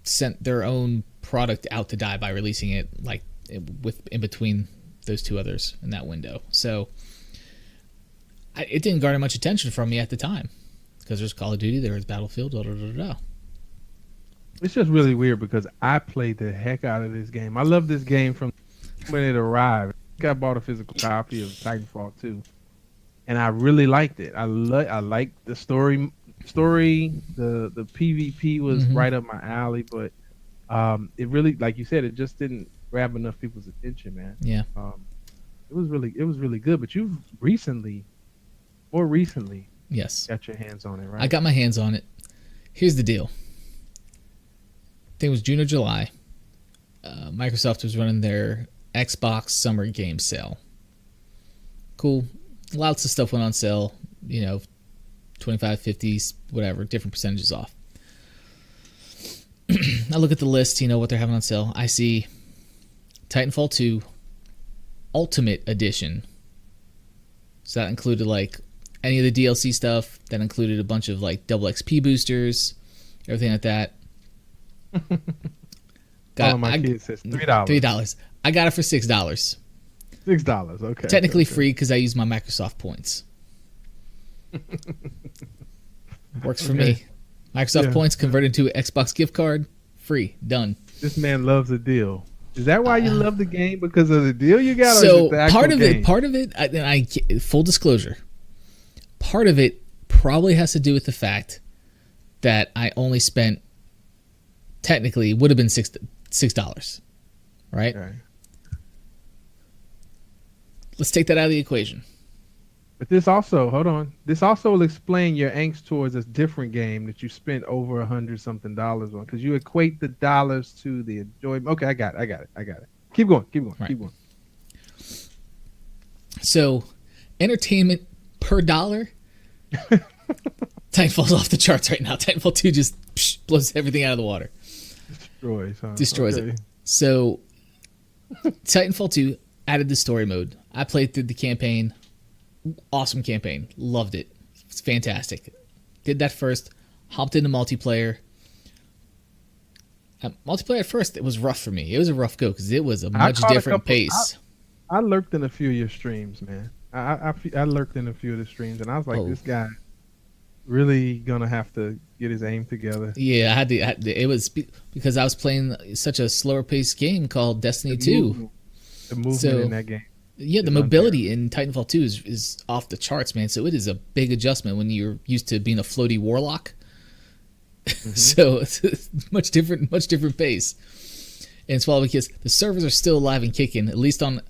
sent their own product out to die by releasing it like in between those two others in that window. So it didn't garner much attention from me at the time because there's Call of Duty, there was Battlefield, It's just really weird because I played the heck out of this game. I love this game from when it arrived. I bought a physical copy of Titanfall 2, and I really liked it. I liked the story. The PvP was right up my alley, but it really, like you said, it just didn't grab enough people's attention, man. Yeah. It was really good. But you've more recently, yes, got your hands on it, right? I got my hands on it. Here's the deal. I think it was June or July. Microsoft was running their Xbox Summer Game Sale. Cool. Lots of stuff went on sale. 25, 50, whatever, different percentages off. I look at the list, what they're having on sale. I see Titanfall 2 Ultimate Edition. So that included like any of the DLC stuff. That included a bunch of like double XP boosters, everything like that. All of my kids says $3. $3. I got it for $6. $6, okay. Technically free because I use my Microsoft points. Works for me. Microsoft points converted to an Xbox gift card, free, done. This man loves a deal. Is that why you love the game, because of the deal you got? So or is it the actual part of it, I full disclosure, part of it probably has to do with the fact that I only spent, technically would have been $6, right? Okay. Let's take that out of the equation. But this also, hold on. This also will explain your angst towards a different game that you spent over $100-something on, because you equate the dollars to the enjoyment. Okay, I got it. Keep going. Right. So, entertainment per dollar, Titanfall's off the charts right now. Titanfall 2 just blows everything out of the water. Destroys it. So, Titanfall 2 added the story mode. I played through the campaign. Awesome campaign. Loved it. It's fantastic. Did that first. Hopped into multiplayer. Multiplayer at first, it was rough for me. It was a rough go because it was a much different pace. I lurked in a few of your streams, man. I lurked in a few of the streams, and I was like, this guy really gonna have to get his aim together. Yeah, I had to. It was because I was playing such a slower paced game called Destiny 2. The movement in that game. Yeah, the mobility in Titanfall 2 is off the charts, man. So it is a big adjustment when you're used to being a floaty warlock. So it's much different pace. And it's because the servers are still alive and kicking, at least on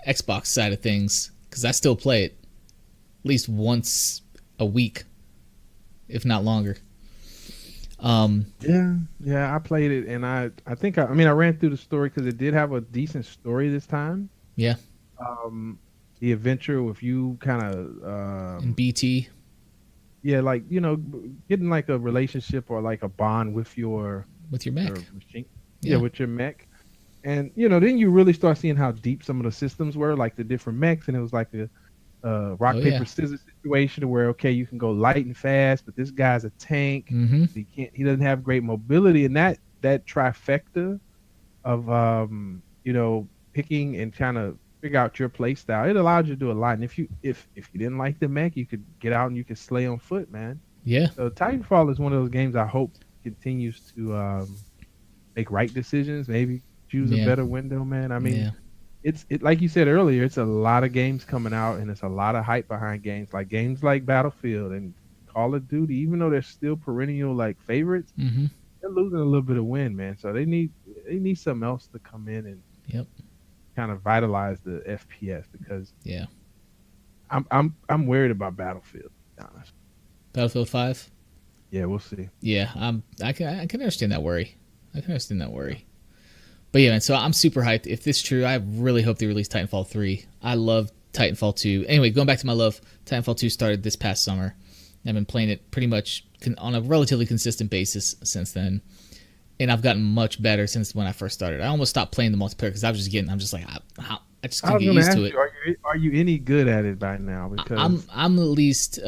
Xbox side of things, because I still play it at least once a week, if not longer. Yeah, I played it, and I think I ran through the story because it did have a decent story this time. Yeah. The adventure with you kind of in BT. Yeah, like getting like a relationship or like a bond with your mech. Machine. Yeah, with your mech. And then you really start seeing how deep some of the systems were, like the different mechs, and it was like a rock paper scissors situation where you can go light and fast, but this guy's a tank. Mm-hmm. So he doesn't have great mobility, and that trifecta of picking and kind of figure out your play style, it allowed you to do a lot. And if you didn't like the mech, you could get out and you could slay on foot, man. Yeah. So Titanfall is one of those games I hope continues to make right decisions, maybe choose a better window, man. I mean, it's like you said earlier, it's a lot of games coming out, and it's a lot of hype behind games like Battlefield and Call of Duty. Even though they're still perennial like favorites, Mm-hmm. they're losing a little bit of wind, man. So they need something else to come in and Yep. kind of vitalize the FPS, because Yeah. I'm worried about Battlefield, to be honest. Battlefield 5. Yeah, we'll see. Yeah. I can understand that worry. I can understand that worry. But yeah, man. So I'm super hyped. If this is true, I really hope they release Titanfall 3. I love Titanfall 2. Anyway, going back to my love, Titanfall 2 started this past summer. I've been playing it pretty much on a relatively consistent basis since then, and I've gotten much better since when I first started. I almost stopped playing the multiplayer because I'm just like, I just couldn't get used to it. Are you any good at it by now? Because I'm at least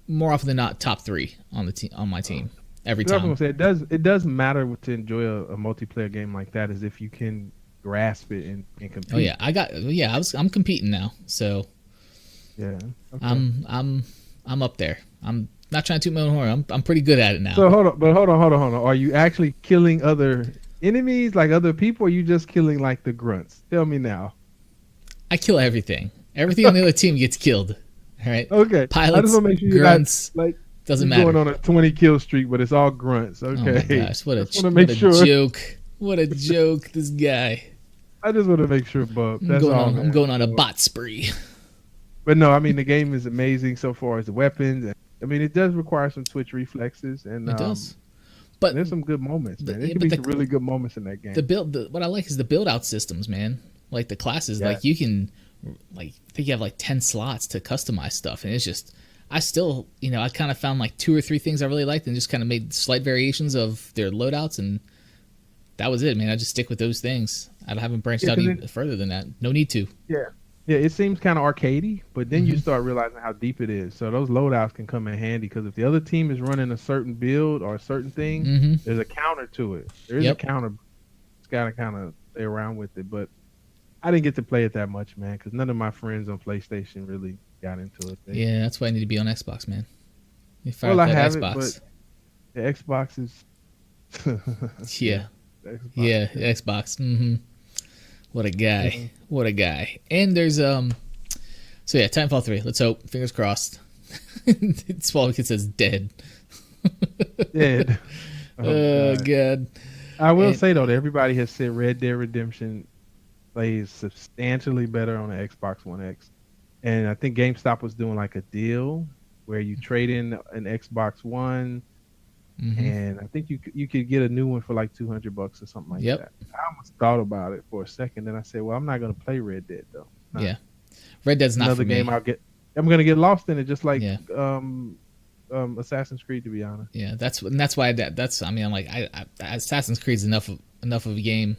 more often than not top 3 on the team, on my team every time. I was gonna say, it does matter to enjoy a multiplayer game like that, is if you can grasp it and compete. Oh yeah, I'm competing now, so yeah. Okay. I'm up there. I'm not trying to toot my own horn. I'm pretty good at it now. So hold on. Are you actually killing other enemies, like other people, or are you just killing like the grunts? Tell me now. I kill everything. Everything on the other team gets killed. All right. Okay. Pilots, I just want to make sure grunts, you're not, like, doesn't you're matter. going on a 20 kill streak, but it's all grunts. Okay. Oh my gosh, what a joke! What a joke! This guy. I just want to make sure, Bub. That's all. I'm going on a bot spree. But no, I mean, the game is amazing so far as the weapons. And, I mean, it does require some twitch reflexes, and It does. But there's some good moments, man. There yeah, can be some really good moments in that game. What I like is the build out systems, man. Like the classes, Yeah. like you can, like I think you have like 10 slots to customize stuff, and it's just, I still, I kind of found like 2 or 3 things I really liked, and just kind of made slight variations of their loadouts, and that was it, man. I just stick with those things. I haven't branched out even further than that. No need to. Yeah. Yeah, it seems kind of arcadey, but then you start realizing how deep it is. So those loadouts can come in handy, because if the other team is running a certain build or a certain thing, there's a counter to it. There is a counter. It's got to kind of play around with it. But I didn't get to play it that much, man, because none of my friends on PlayStation really got into it. Yeah, that's why I need to be on Xbox, man. Well, I have Xbox. It, but the Xbox is... yeah. Xbox. Mm-hmm. What a guy. Mm-hmm. What a guy. And there's so yeah, Titanfall 3. Let's hope. Fingers crossed. Swallow Kid says dead. Dead. Oh God. I will say though that everybody has said Red Dead Redemption plays substantially better on the Xbox One X. And I think GameStop was doing like a deal where you trade in an Xbox One, and I think you could get a new one for like $200 or something like that. I almost thought about it for a second, then I said, well, I'm not going to play Red Dead though. Yeah, Red Dead's not another for game. me. I'm going to get lost in it, just like Assassin's Creed, to be honest. Yeah, that's why I mean, I'm like, Assassin's Creed's enough of a game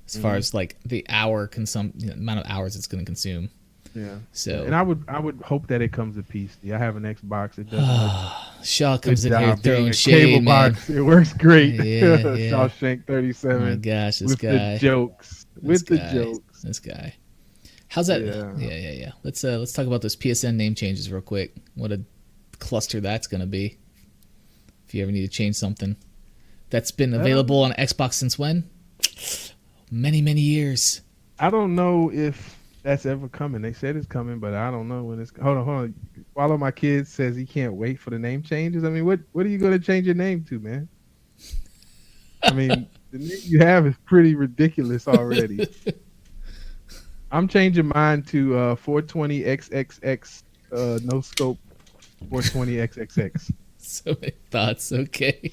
as far as like the amount of hours it's going to consume. Yeah. So, and I would hope that it comes to PC. I have an Xbox. It does. Shaw comes in here throwing shade, cable man. box. It works great. Yeah. Shawshank 37. Oh my gosh, this guy. The jokes. This guy. How's that? Yeah. Let's talk about those PSN name changes real quick. What a cluster that's gonna be. If you ever need to change something, that's been available on Xbox since when? Many years. I don't know if that's ever coming. They said it's coming, but I don't know when it's. Hold on. Follow My Kids says he can't wait for the name changes. I mean, what are you going to change your name to, man? I mean, the name you have is pretty ridiculous already. I'm changing mine to 420XXX no scope 420XXX. So many thoughts. Okay.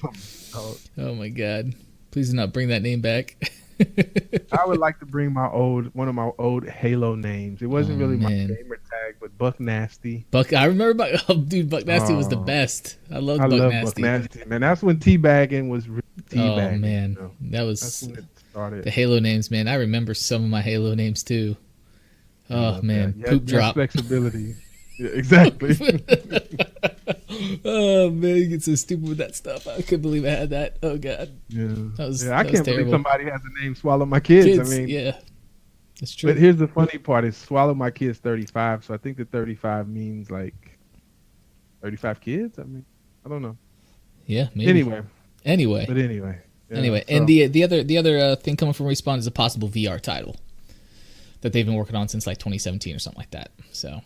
Oh my God! Please do not bring that name back. I would like to bring one of my old Halo names. It wasn't really my gamer tag, but Buck Nasty. I remember Buck Nasty was the best. I love Buck Nasty, man. That's when teabagging was teabagging. Oh man, that's when it started. The Halo names, man. I remember some of my Halo names too. Oh man, poop drop. Flexibility. Yeah, exactly. Oh man, you get so stupid with that stuff. I couldn't believe I had that. Oh God. Yeah. I can't believe somebody has a name Swallow My Kids. I mean, yeah, that's true. But here's the funny part: is Swallow My Kids 35. So I think the 35 means like 35 kids. I mean, I don't know. Yeah. Maybe. Anyway. Anyway. Yeah, Anyway, so, and the other thing coming from Respawn is a possible VR title that they've been working on since like 2017 or something like that. So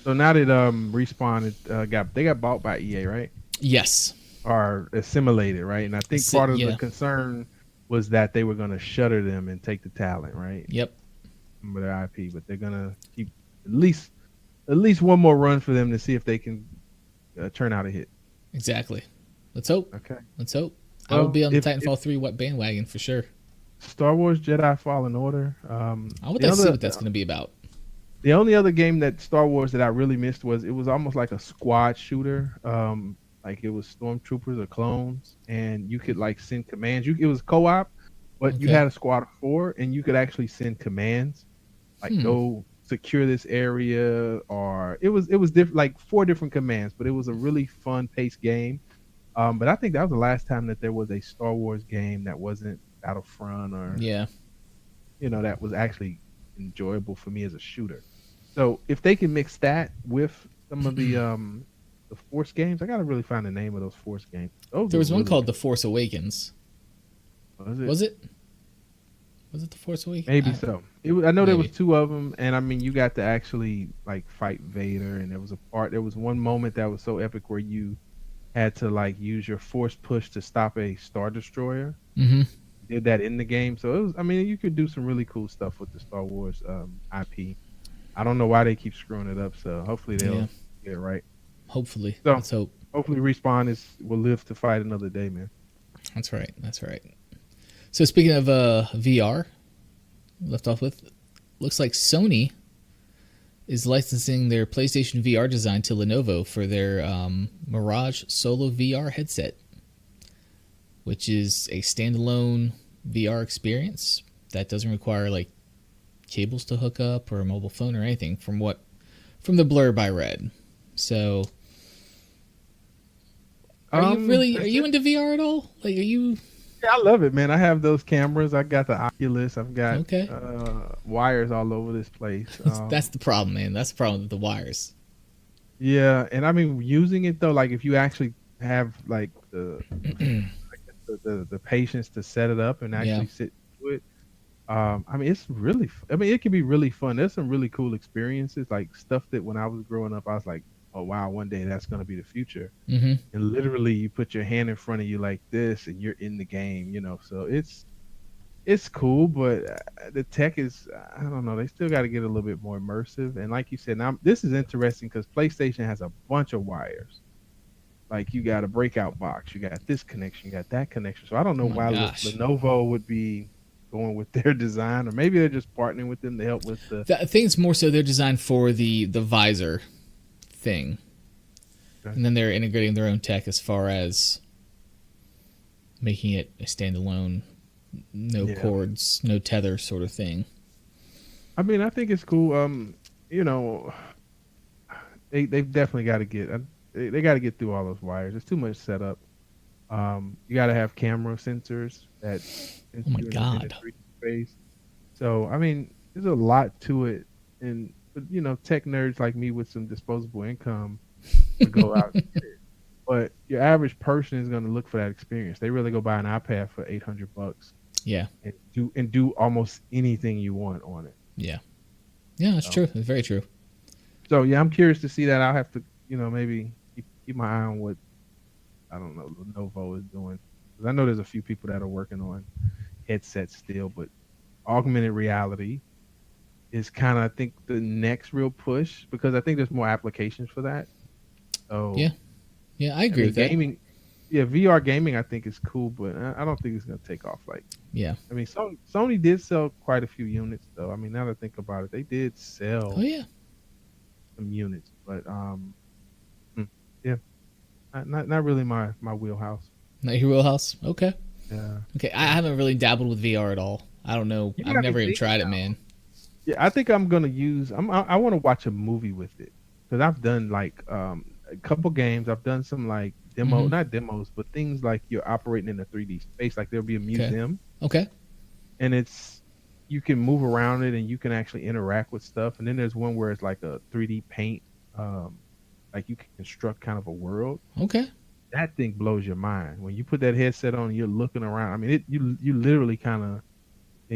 now that Respawn got bought by EA, right? yes, Or assimilated, right? And I think part of the yeah, concern was that they were going to shutter them and take the talent, right? yep, With their IP, but they're going to keep at least one more run for them to see if they can turn out a hit. exactly. Let's hope. Okay. Let's hope. I Well, will be on the if Titanfall 3 bandwagon for sure. Star Wars Jedi Fallen Order. I would like to see what that's going to be about. The only other game that Star Wars that I really missed was it was almost like a squad shooter. Like it was stormtroopers or clones, and you could like send commands. It was co-op, but you had a squad of 4, and you could actually send commands, like go secure this area, or it was different, like 4 different commands. But it was a really fun paced game. But I think that was the last time that there was a Star Wars game that wasn't Battlefront or that was actually enjoyable for me as a shooter. So if they can mix that with some of the Force games, I gotta really find the name of those Force games. There was one called The Force Awakens. Was it The Force Awakens? Maybe so. I know there was 2 of them, and I mean you got to actually like fight Vader, and there was one moment that was so epic where you had to like use your force push to stop a Star Destroyer. Mm-hmm. Did that in the game, so it was. I mean, you could do some really cool stuff with the Star Wars IP. I don't know why they keep screwing it up, so hopefully they'll get it right. Hopefully, so let's hope. Hopefully, Respawn will live to fight another day, man. That's right. So speaking of VR, left off with, looks like Sony is licensing their PlayStation VR design to Lenovo for their Mirage Solo VR headset, which is a standalone VR experience that doesn't require like cables to hook up or a mobile phone or anything from the blurb I read. So are you into VR at all? Like, are you? Yeah, I love it, man. I have those cameras. I got the Oculus. I've got wires all over this place. That's the problem, man. That's the problem with the wires. Yeah, and I mean using it though, like if you actually have like the patience to set it up and actually sit to it. I mean, it's really. I mean, it can be really fun. There's some really cool experiences, like stuff that when I was growing up, I was like, "Oh wow, one day that's going to be the future." Mm-hmm. And literally, you put your hand in front of you like this, and you're in the game. So it's cool, but the tech is. I don't know. They still got to get a little bit more immersive. And like you said, now this is interesting because PlayStation has a bunch of wires. Like you got a breakout box, you got this connection, you got that connection. So I don't know why Lenovo would be going with their design, or maybe they're just partnering with them to help with I think it's more so they're designed for the visor thing, and then they're integrating their own tech as far as making it a standalone, no cords, no tether sort of thing. I mean, I think it's cool. They've definitely got to get. They got to get through all those wires. There's too much setup. You got to have camera sensors that. Oh my God. Space. So I mean, there's a lot to it, and tech nerds like me with some disposable income would go out and get it. But your average person is going to look for that experience. They really go buy an iPad for $800. Yeah. And do almost anything you want on it. Yeah. Yeah, that's true. It's very true. So yeah, I'm curious to see that. I'll have to maybe keep my eye on what Lenovo is doing, because I know there's a few people that are working on headsets still, but augmented reality is kind of, I think, the next real push, because I think there's more applications for that. So yeah, I agree with gaming. Yeah, VR gaming I think is cool, but I don't think it's gonna take off. I mean, Sony did sell quite a few units though. I mean, now that I think about it, they did sell some units, but not really my wheelhouse. Not your wheelhouse? Okay. Yeah. Okay, I haven't really dabbled with VR at all. I don't know. I've never even tried it, man. Yeah, I think I'm gonna use. I want to watch a movie with it, because I've done like a couple games. I've done some like not demos, but things like you're operating in a 3D space. Like there'll be a museum. Okay. And you can move around it and you can actually interact with stuff. And then there's one where it's like a 3D paint, like you can construct kind of a world. Okay. that thing blows your mind when you put that headset on and you're looking around. I mean, you literally kind of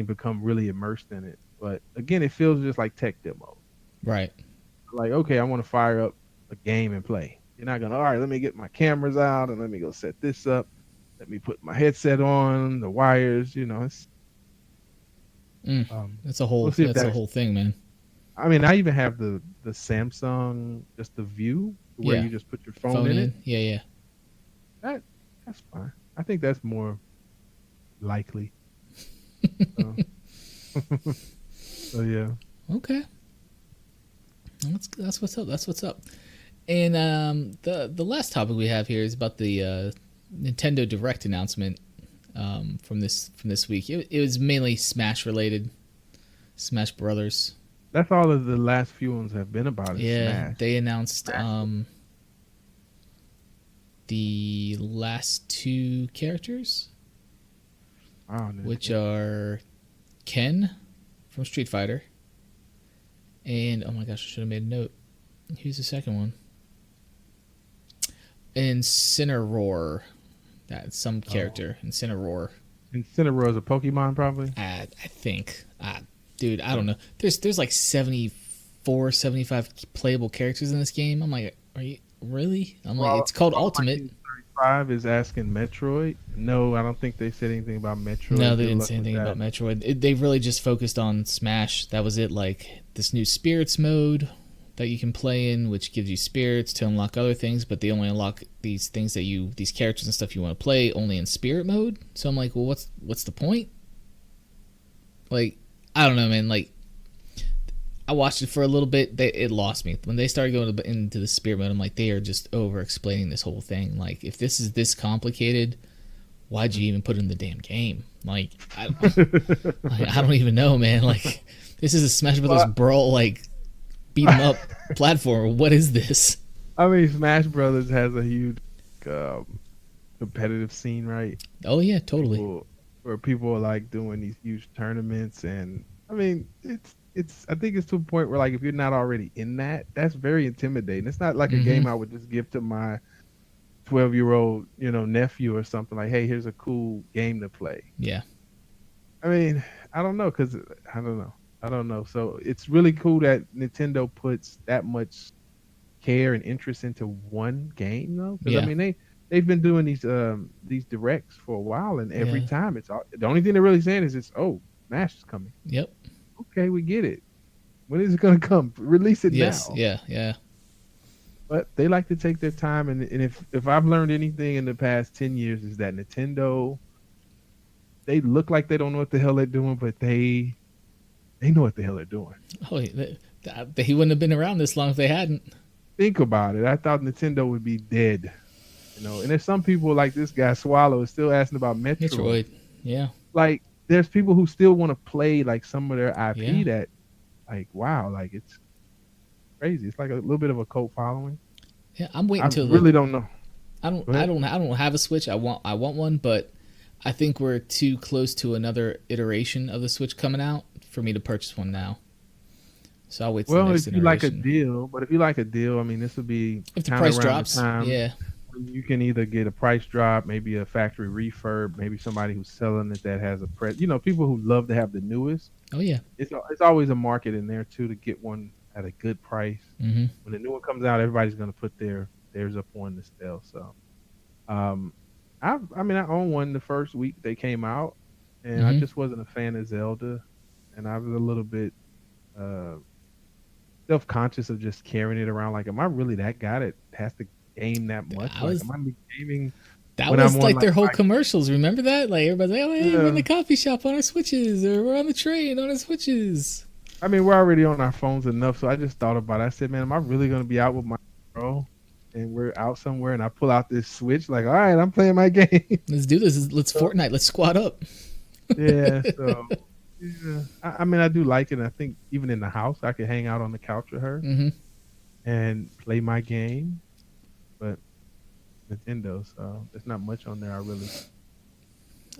become really immersed in it. But again, it feels just like tech demo. Right. Like, okay, I want to fire up a game and play. You're not gonna, all right, let me get my cameras out and let me go set this up. Let me put my headset on, the wires, it's That's a whole we'll see if that's a whole thing, man. I mean, I even have the Samsung, just the view where Yeah. you just put your phone in it. Yeah, yeah. That's fine. I think that's more likely. So, so yeah. Okay. That's what's up. That's what's up. And the last topic we have here is about the Nintendo Direct announcement from this week. It was mainly Smash related, Smash Brothers. That's all of the last few ones have been about. Smash. They announced the last two characters, which are Ken from Street Fighter, and oh my gosh, I should have made a note. Here's the second one. Incineroar. That's some character. Incineroar. Incineroar is a Pokemon, probably. I think. Dude, I don't know. There's like 74, 75 playable characters in this game. I'm like, are you really? I'm like, it's called Ultimate. 35 is asking Metroid. No, I don't think they said anything about Metroid. No, they didn't say anything about Metroid. They really just focused on Smash. That was it. Like this new Spirits mode that you can play in, which gives you spirits to unlock other things, but they only unlock these things these characters and stuff you want to play only in spirit mode. So I'm like, well, what's the point? Like, I don't know, man. Like, I watched it for a little bit. It lost me when they started going into the spirit mode. I'm like, they are just over explaining this whole thing. Like, if this is this complicated, why'd you even put it in the damn game? Like, I don't even know, man. Like, this is a Smash Brothers brawl, like beat 'em up platform. What is this? I mean, Smash Brothers has a huge competitive scene, right? Oh yeah, totally. Where people are like doing these huge tournaments, and I mean, it's. I think it's to a point where like if you're not already in that, that's very intimidating. It's not like a game I would just give to my 12-year-old, nephew or something. Like, hey, here's a cool game to play. Yeah. I mean, I don't know, because I don't know. So it's really cool that Nintendo puts that much care and interest into one game, though. Because I mean, they've been doing these directs for a while, and every time it's the only thing they're really saying is Smash is coming. Yep. Okay, we get it. When is it going to come? Release it now. Yeah. But they like to take their time, and if I've learned anything in the past 10 years is that Nintendo, they look like they don't know what the hell they're doing, but they know what the hell they're doing. Oh, he wouldn't have been around this long if they hadn't. Think about it. I thought Nintendo would be dead. And there's some people like this guy Swallow is still asking about Metroid. Yeah. Like, there's people who still want to play like some of their IP that, like, wow, like it's crazy. It's like a little bit of a cult following. Yeah, I'm waiting I really don't know. I don't have a Switch. I want one, but I think we're too close to another iteration of the Switch coming out for me to purchase one now. So I'll wait. Well, if you like a deal, I mean, this would be if the price drops. Yeah. You can either get a price drop, maybe a factory refurb, maybe somebody who's selling it that has a people who love to have the newest. Oh yeah. It's always a market in there too to get one at a good price. Mm-hmm. When the new one comes out, everybody's going to put theirs up on the sale. So, I own one the first week they came out, and I just wasn't a fan of Zelda, and I was a little bit self-conscious of just carrying it around. Like, am I really that guy that has to game that much? Am I gaming? That was like their whole commercials. Remember that? Like, everybody's like, oh, hey, we're in the coffee shop on our Switches, or we're on the train on our Switches. I mean, we're already on our phones enough, so I just thought about it. I said, man, am I really going to be out with my bro? And we're out somewhere, and I pull out this Switch, like, all right, I'm playing my game. Let's do this. Let's Fortnite. Let's squad up. Yeah, so, yeah. I mean, I do like it. And I think even in the house, I could hang out on the couch with her and play my game. But Nintendo, so there's not much on there. I really.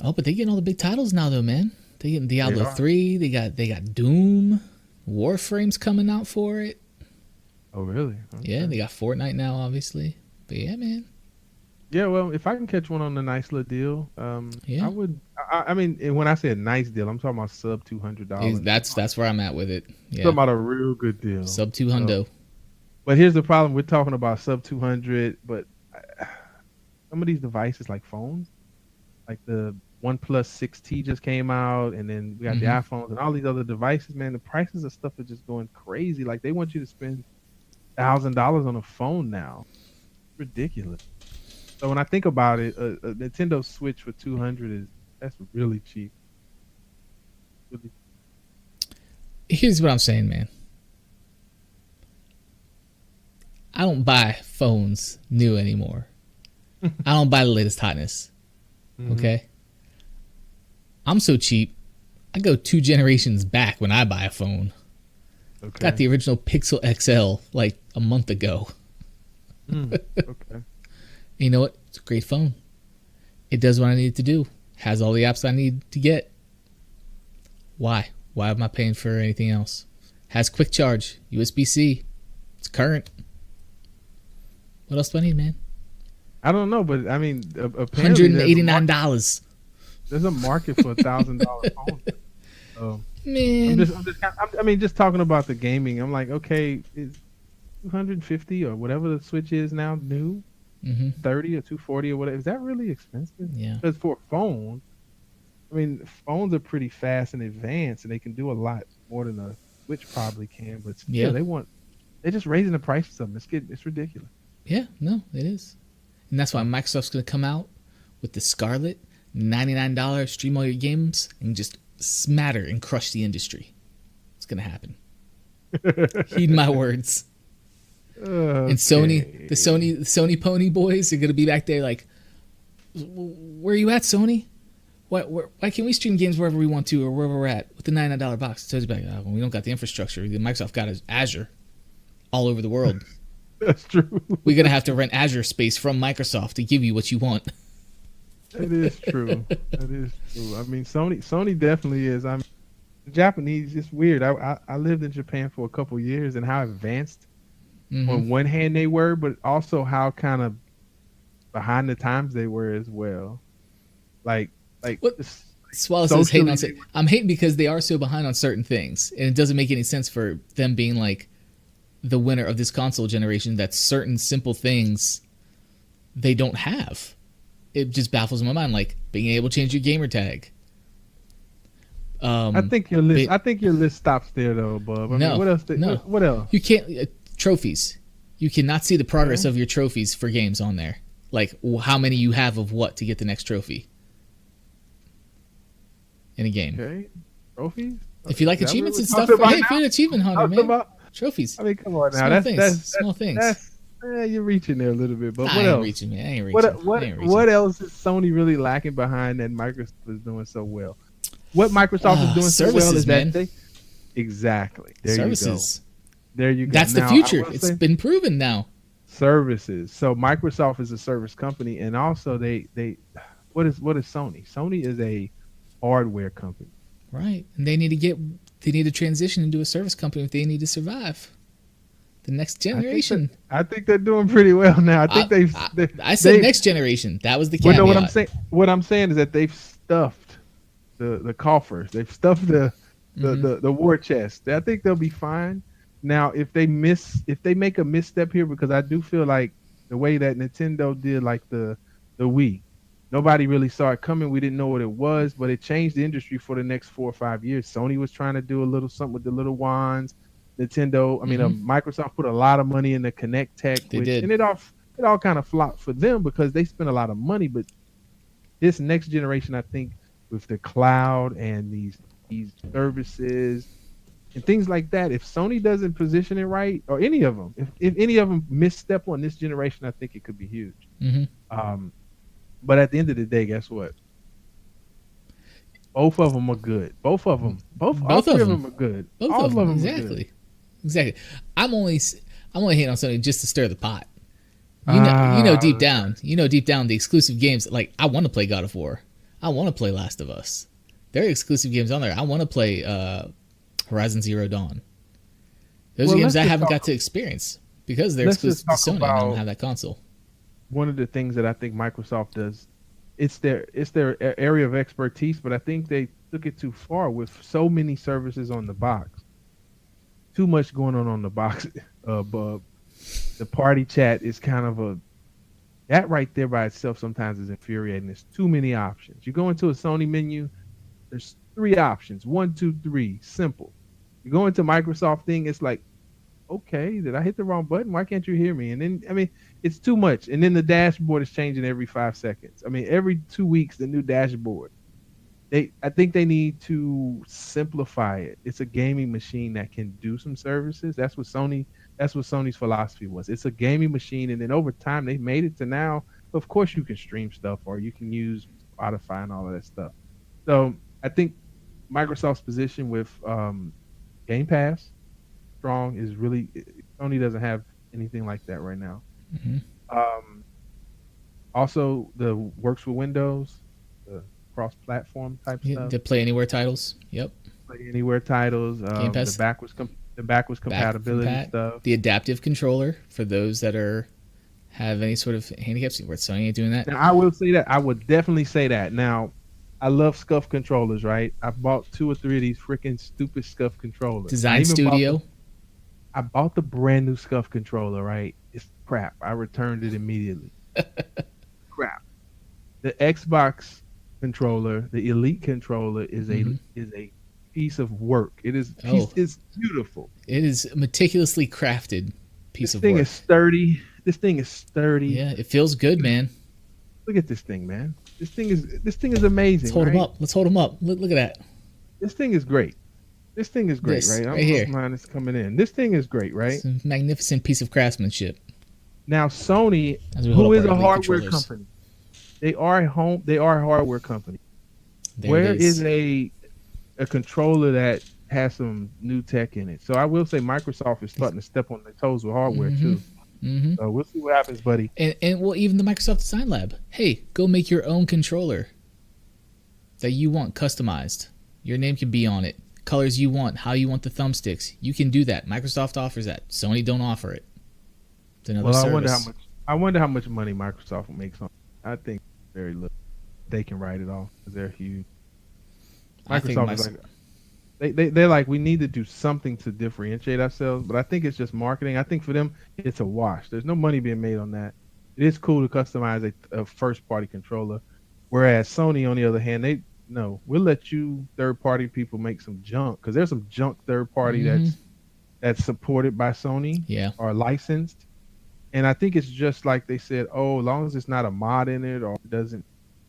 Oh, but they getting all the big titles now, though, man. They getting Diablo 3. They got Doom. Warframe's coming out for it. Oh, really? Okay. Yeah, they got Fortnite now, obviously. But yeah, man. Yeah, well, if I can catch one on a nice little deal, I Yeah, would. I mean, and when I say a nice deal, I'm talking about sub $200. that's where I'm at with it. Talking Yeah, about a real good deal. sub two So, hundo. but here's the problem: we're talking about sub 200, but some of these devices, like phones, like the OnePlus 6T just came out, and then we got the Hmm. iPhones and all these other devices. Man, the prices of stuff are just going crazy. Like they want you to spend $1,000 on a phone now. Ridiculous. So when I think about it, a Nintendo Switch for 200 is that's really cheap. Really. Here's what I'm saying, man. I don't buy phones new anymore. I don't buy the latest hotness. Okay, I'm so cheap. I go 2 generations back when I buy a phone. Okay. Got the original Pixel XL like a month ago. Okay. You know what? It's a great phone. It does what I need it to do. Has all the apps I need to get. Why? Why am I paying for anything else? Has quick charge, USB-C. It's current. What else do I need, man? I don't know, but I mean, apparently $189. there's a market for $1,000 phones. So Man. I mean, just talking about the gaming, I'm like, okay, is 250 or whatever the Switch is now new, 30 or 240 or whatever, is that really expensive? Yeah. Because for a phone, I mean, phones are pretty fast and advanced, and they can do a lot more than a Switch probably can. But still, Yeah. they're just raising the prices of them. It's ridiculous. Yeah, no, it is. And that's why Microsoft's going to come out with the Scarlet, $99, stream all your games, and just smatter and crush the industry. It's going to happen. Heed my words. And Sony, the Sony pony boys are going to be back there like, where are you at, Sony? Why can't we stream games wherever we want to or wherever we're at with the $99 box? So it's like, well, we don't got the infrastructure. Microsoft got Azure all over the world. That's true. We're going to have to rent Azure space from Microsoft to give you what you want. That is true. That is true. I mean, Sony definitely is. I mean, the Japanese, it's weird. I lived in Japan for a couple years, and how advanced on one hand they were, but also how kind of behind the times they were as well. Like What? Swallow says hating on. I'm hating because they are so behind on certain things, and it doesn't make any sense for them being like the winner of this console generation. That certain simple things they don't have. It just baffles my mind, like being able to change your gamer tag. I think your list. I think your list stops there, though, Bub. I mean, what else? What else? You can't trophies. You cannot see the progress of your trophies for games on there. Like how many you have of what to get the next trophy in a game. Okay, trophies. If you like achievements and stuff, hey, if you're an achievement hunter, man, trophies. I mean, come on now. Small things. You're reaching there a little bit, but I what ain't else? reaching, man. I ain't reaching. What else is Sony really lacking behind that Microsoft is doing so well? What Microsoft is doing so well is man. that exactly. There services. You go. There you go. That's the future. It's been proven now. Services. So Microsoft is a service company, and also they what is Sony? Sony is a hardware company. Right. And they need to transition into a service company if they need to survive. The next generation. I think they're doing pretty well now. I think I said next generation. That was the caveat. Well, no, what I'm saying is that they've stuffed the coffers. They've stuffed the war chest. I think they'll be fine. Now, if they make a misstep here, because I do feel like the way that Nintendo did like the Wii, nobody really saw it coming. We didn't know what it was, but it changed the industry for the next 4 or 5 years. Sony was trying to do a little something with the little wands. Microsoft put a lot of money in the Kinect tech. They did. And it all kind of flopped for them because they spent a lot of money. But this next generation, I think, with the cloud and these services and things like that, if Sony doesn't position it right, or any of them, if any of them misstep on this generation, I think it could be huge. But at the end of the day, guess what? Both of them are good. All three of them are good. All of them exactly. Exactly. I'm only hating on Sony just to stir the pot. You know deep down the exclusive games, like I want to play God of War. I want to play Last of Us. There are exclusive games on there. I want to play Horizon Zero Dawn. Those are games I haven't got to experience because they're exclusive to Sony. I don't have that console. one of the things that I think Microsoft does, it's their area of expertise, but I think they took it too far with so many services on the box. Too much going on the box. Bub. The party chat is kind of a that right there by itself sometimes is infuriating. There's too many options. You go into a Sony menu, there's three options. One, two, three. Simple. You go into Microsoft thing, it's like, okay, did I hit the wrong button? Why can't you hear me? And then I mean, it's too much. And then the dashboard is changing every 5 seconds. I mean, every 2 weeks the new dashboard. I think they need to simplify it. It's a gaming machine that can do some services. That's what Sony's philosophy was. It's a gaming machine, and then over time they made it to now. Of course, you can stream stuff or you can use Spotify and all of that stuff. So I think Microsoft's position with Game Pass strong is really Sony doesn't have anything like that right now. Hmm. Um, Also, the works with Windows, the cross-platform type stuff. The Play Anywhere titles. Yep. Play Anywhere titles. Game Pass. The backwards compatibility stuff. The adaptive controller for those that have any sort of handicaps. Where Sony ain't doing that. Now, I will say that. I would definitely say that. Now, I love scuff controllers, right? I bought 2 or 3 of these freaking stupid scuff controllers. Design Studio. I bought the brand new scuff controller, right? It's crap. I returned it immediately. Crap. The Xbox controller, the Elite controller, is a piece of work. It's beautiful. It is a meticulously crafted piece of work. This thing is sturdy. This thing is sturdy. Yeah, it feels good, man. Look at this thing, man. This thing is amazing. Let's hold right? him up. Let's hold him up. Look at that. This thing is great. This thing is great, right? Right here. Mine is coming in. This thing is great, right? It's a magnificent piece of craftsmanship. Now Sony, As we hold who up is our a Elite hardware controllers. company, they are a hardware company. There Where it is. is a controller that has some new tech in it? So I will say Microsoft is starting to step on their toes with hardware too. Mm-hmm. So we'll see what happens, buddy. And well, even the Microsoft Design Lab. Hey, go make your own controller that you want customized. Your name can be on it. Colors you want, how you want the thumbsticks. You can do that. Microsoft offers that. Sony don't offer it. It's another service. I wonder how much money Microsoft makes on. I think very little. They can write it off because they're huge. Microsoft is like they're like, we need to do something to differentiate ourselves, but I think it's just marketing. I think for them it's a wash. There's no money being made on that. It is cool to customize a first party controller, whereas Sony on the other hand, we'll let you third party people make some junk because there's some junk third party that's supported by Sony or licensed. And I think it's just like they said, as long as it's not a mod in it or it doesn't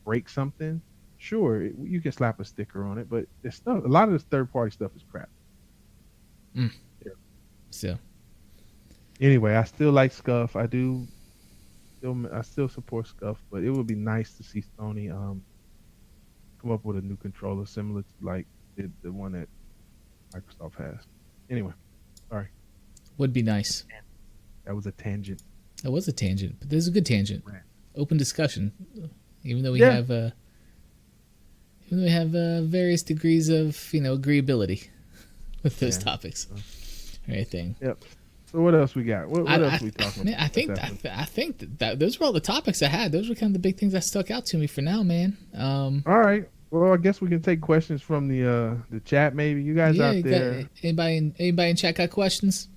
break something, sure, you can slap a sticker on it. But a lot of this third-party stuff is crap. Yeah. So anyway, I still like Scuff. I still support Scuff, but it would be nice to see Sony come up with a new controller similar to like the one that Microsoft has. Anyway, sorry. would be nice. That was a tangent. That was a tangent, but this is a good tangent. Right. Open discussion, even though we have various degrees of agreeability with those topics. Everything. Yep. So what else we got? What else we talking man, about? I think that those were all the topics I had. Those were kind of the big things that stuck out to me for now, man. All right. Well, I guess we can take questions from the chat. Maybe you guys out there. Anybody in chat got questions?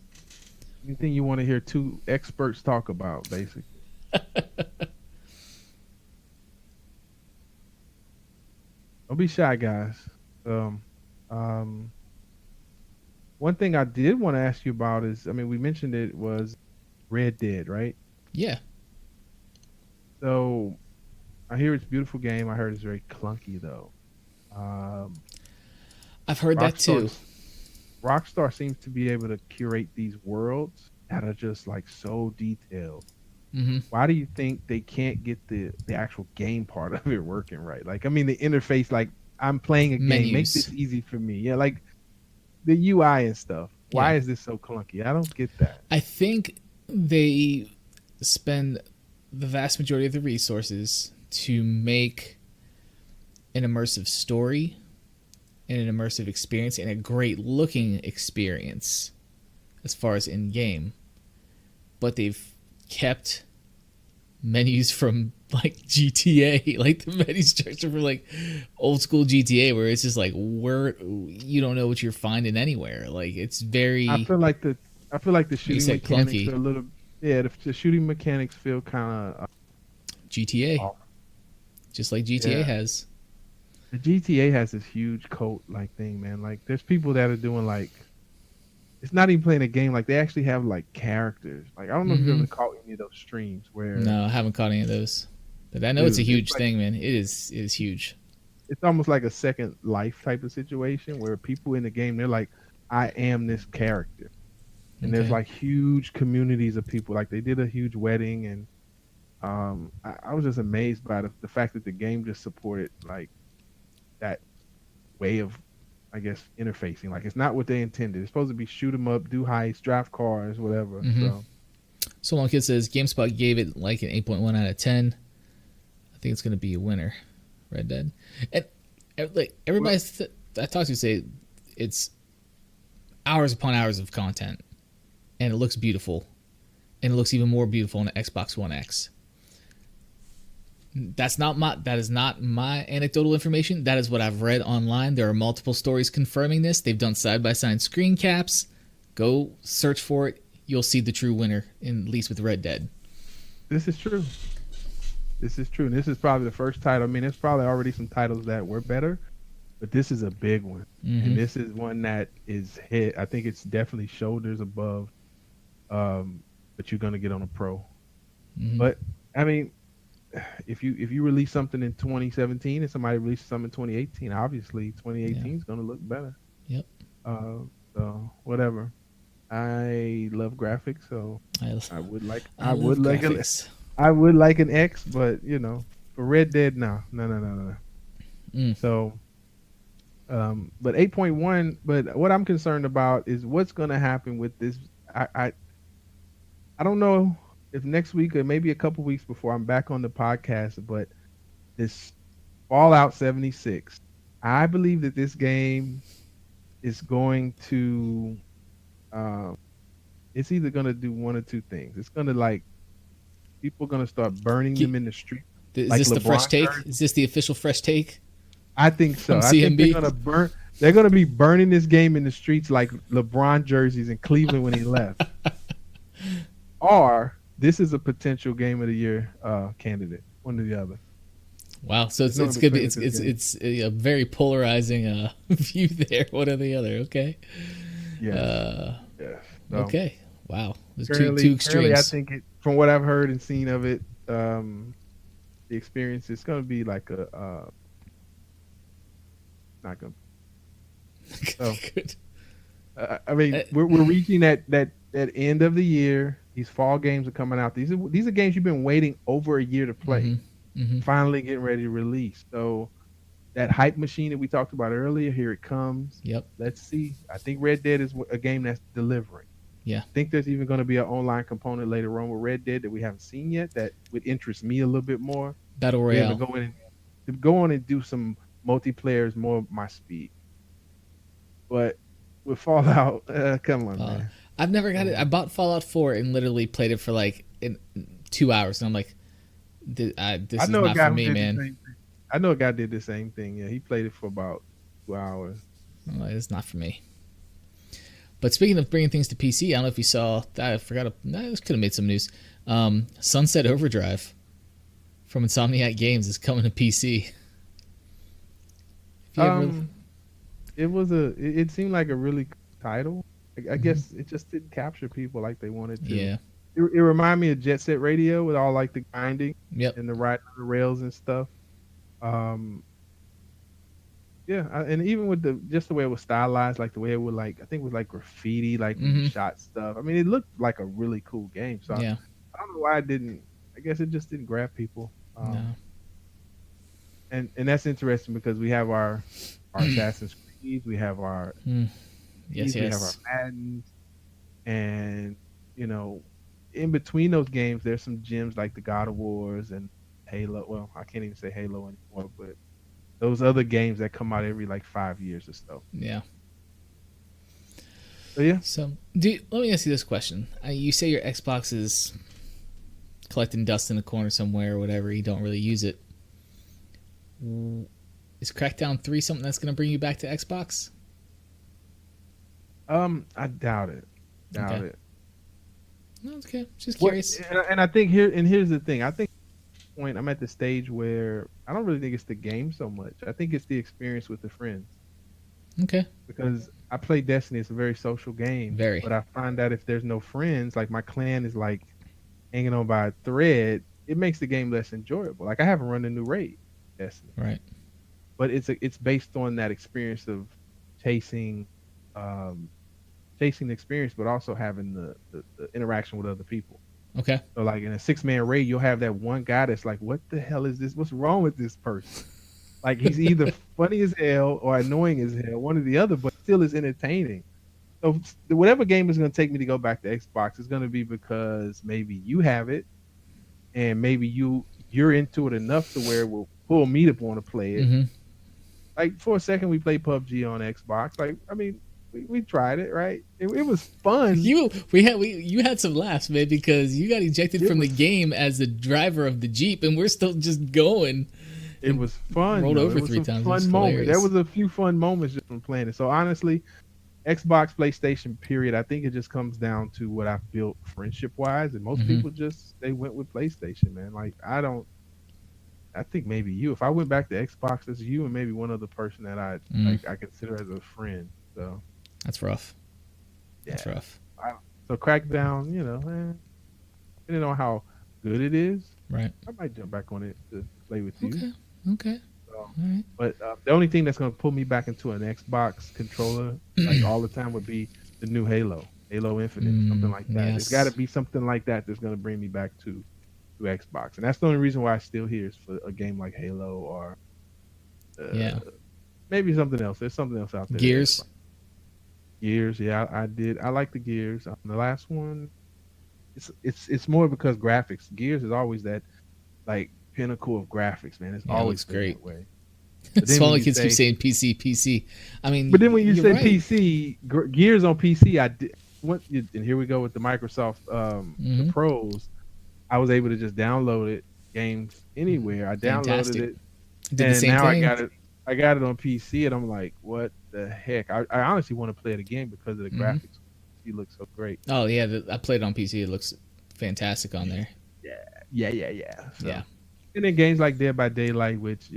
Anything you want to hear 2 experts talk about, basically. Don't be shy, guys. One thing I did want to ask you about is, we mentioned it was Red Dead, right? Yeah. So I hear it's a beautiful game. I heard it's very clunky, though. I've heard that too. Rockstar seems to be able to curate these worlds that are just like so detailed. Mm-hmm. Why do you think they can't get the actual game part of it working right? Like, the interface, like I'm playing a game, Menus. make this easy for me. Yeah, like the UI and stuff. Why is this so clunky? I don't get that. I think they spend the vast majority of the resources to make an immersive story and an immersive experience and a great looking experience as far as in game, but they've kept menus from like GTA, like the menu structure for like old school GTA, where it's just like where you don't know what you're finding anywhere. Like it's very. I feel like the you shooting said mechanics clunky. are a little. Yeah, the shooting mechanics feel kind of GTA, off. just like GTA Yeah, has. the GTA has this huge cult like thing, man. Like there's people that are doing like it's not even playing a game. Like they actually have like characters. Like I don't know if you've Mm-hmm. ever caught any of those streams where, No, I haven't caught any of those, but I know it's a dude, it's huge like thing, man. It is. It is huge. it's almost like a second life type of situation where people in the game they're like, I am this character, and there's Okay. like huge communities of people. Like they did a huge wedding, and I was just amazed by the fact that the game just supported like that way of, I guess, interfacing. Like it's not what they intended. It's supposed to be shoot 'em up, do heists, drive cars, whatever. Mm-hmm. So So Long Kid says GameSpot gave it like an 8.1 out of 10. I think it's going to be a winner. Red Dead. And like everybody I talk to say it's hours upon hours of content, and it looks beautiful, and it looks even more beautiful on the Xbox One X. That is not my anecdotal information. That is what I've read online. There are multiple stories confirming this. They've done side by side screen caps. Go search for it. You'll see the true winner, at least with Red Dead. this is true. This is true. And this is probably the first title. I mean, there's probably already some titles that were better, but this is a big one. Mm-hmm. And this is one that is hit. I think it's definitely shoulders above but you're gonna get on a pro. Mm-hmm. But I mean, if you release something in 2017 and somebody releases something in 2018, obviously 2018 is gonna look better. Yep. So whatever. I love graphics, so I would like graphics. I would like an X, but you know, for Red Dead, no. So, but 8.1. But what I'm concerned about is what's going to happen with this. I don't know if next week or maybe a couple weeks before I'm back on the podcast, but this Fallout 76. I believe that this game is going to. It's either going to do one or two things. It's going to like people are going to start burning them in the street. Is like this the LeBron fresh take? jerseys. Is this the official fresh take? I think so. From I think they're CMB? gonna burn. They're gonna be burning this game in the streets like LeBron jerseys in Cleveland when he left. Or this is a potential game of the year candidate. One or the other. Wow. So it's There's no gonna be between this game. it's a very polarizing view there. One or the other. Okay. Yes. Yes. So, Okay. Wow. There's two currently, extremes. I think from what I've heard and seen of it, the experience is gonna be like a not gonna. So, Good. I mean, we're reaching that end of the year. These fall games are coming out. These are games you've been waiting over a year to play. Mm-hmm. Mm-hmm. Finally getting ready to release. So that hype machine that we talked about earlier, here it comes. Yep. Let's see. I think Red Dead is a game that's delivering. Yeah. I think there's even going to be an online component later on with Red Dead that we haven't seen yet that would interest me a little bit more. Battle Royale. To go on and do some multiplayer is more my speed. But with Fallout, come on, man. I've never got it. I bought Fallout 4 and literally played it for like 2 hours, and I'm like, this is not for me, man. I know a guy did the same thing. Yeah, he played it for about 2 hours. I'm like, it's not for me. But speaking of bringing things to PC, I don't know if you saw. I forgot. This could have made some news. Sunset Overdrive from Insomniac Games is coming to PC. It seemed like a really cool title. I guess it just didn't capture people like they wanted to. Yeah. It reminded me of Jet Set Radio with all like the grinding Yep. and the riding on the rails and stuff. Yeah, and even with the way it was stylized, like the way it would like, I think it was like graffiti, like shot stuff. I mean, it looked like a really cool game. So Yeah. I don't know why it didn't. I guess it just didn't grab people. No. And that's interesting because we have our Assassin's Creed, we have our Yes. we have our Maddens, and you know, in between those games, there's some gems like the God of Wars and Halo. Well, I can't even say Halo anymore, but those other games that come out every like 5 years or so. Yeah. So yeah. So, let me ask you this question. You say your Xbox is collecting dust in a corner somewhere or whatever. You don't really use it. Is Crackdown 3 something that's going to bring you back to Xbox? I doubt it. Doubt it. No, okay. Just curious. And I think here's the thing. I think point I'm at the stage where I don't really think it's the game so much. I think it's the experience with the friends. Okay. Because I play Destiny. It's a very social game. Very. But I find that if there's no friends, like my clan is like hanging on by a thread, it makes the game less enjoyable. Like I haven't run a new raid, Destiny. Right. But it's based on that experience of chasing the experience, but also having the interaction with other people. Okay. So like in a 6-man raid, you'll have that one guy that's like, what the hell is this? What's wrong with this person? Like he's either funny as hell or annoying as hell, one or the other, but still is entertaining. So whatever game is going to take me to go back to Xbox is going to be because maybe you have it, and maybe you're into it enough to where it will pull me to want to play it. Mm-hmm. Like for a second, we played PUBG on Xbox. Like I mean, we tried it, right? It was fun. You had some laughs, man, because you got ejected from the game as the driver of the Jeep, and we're still just going. It was fun. Rolled over 3 times. Fun moment. There was a few fun moments just from playing it. So honestly, Xbox, PlayStation, period. I think it just comes down to what I've built friendship wise, and most people they went with PlayStation, man. Like I think maybe you. If I went back to Xbox, it's you and maybe one other person that I consider as a friend. So that's rough. Yeah. That's rough. So Crackdown, depending on how good it is, right? I might jump back on it to play with you. Okay. So, all right. But the only thing that's going to pull me back into an Xbox controller like all the time would be the new Halo Infinite, something like that. Yes. It's got to be something like that that's going to bring me back to Xbox, and that's the only reason why I still here is for a game like Halo or maybe something else. There's something else out there. Gears, yeah, I like the Gears. The last one, it's more because graphics. Gears is always that like pinnacle of graphics, man. It's always great. That way. Smaller kids keep saying PC. I mean, but then when you say right. PC, Gears on PC, and here we go with the Microsoft the Pros. I was able to just download it games anywhere. I downloaded it, and now I got it on PC, and I'm like, what the heck? I honestly want to play it again because of the graphics. It looks so great. Oh yeah, I played it on PC. It looks fantastic on there. Yeah. So. Yeah. And then games like Dead by Daylight, which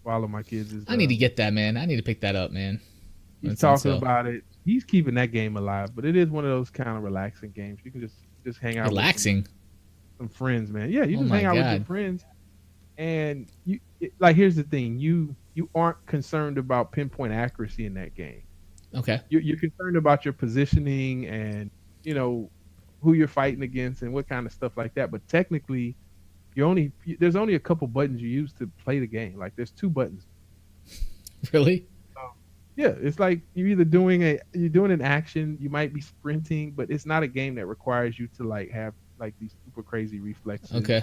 follow my kids. I need to get that, man. I need to pick that up, man. He's talking about it. He's keeping that game alive, but it is one of those kind of relaxing games. You can just hang out. Relaxing. With some friends, man. Yeah, you just hang out with your friends, and here's the thing: you aren't concerned about pinpoint accuracy in that game. Okay. You're concerned about your positioning and who you're fighting against and what kind of stuff like that. But technically, there's only a couple buttons you use to play the game. Like there's 2 buttons. Really? Yeah, it's like you're doing an action. You might be sprinting, but it's not a game that requires you to like have like these super crazy reflexes. Okay.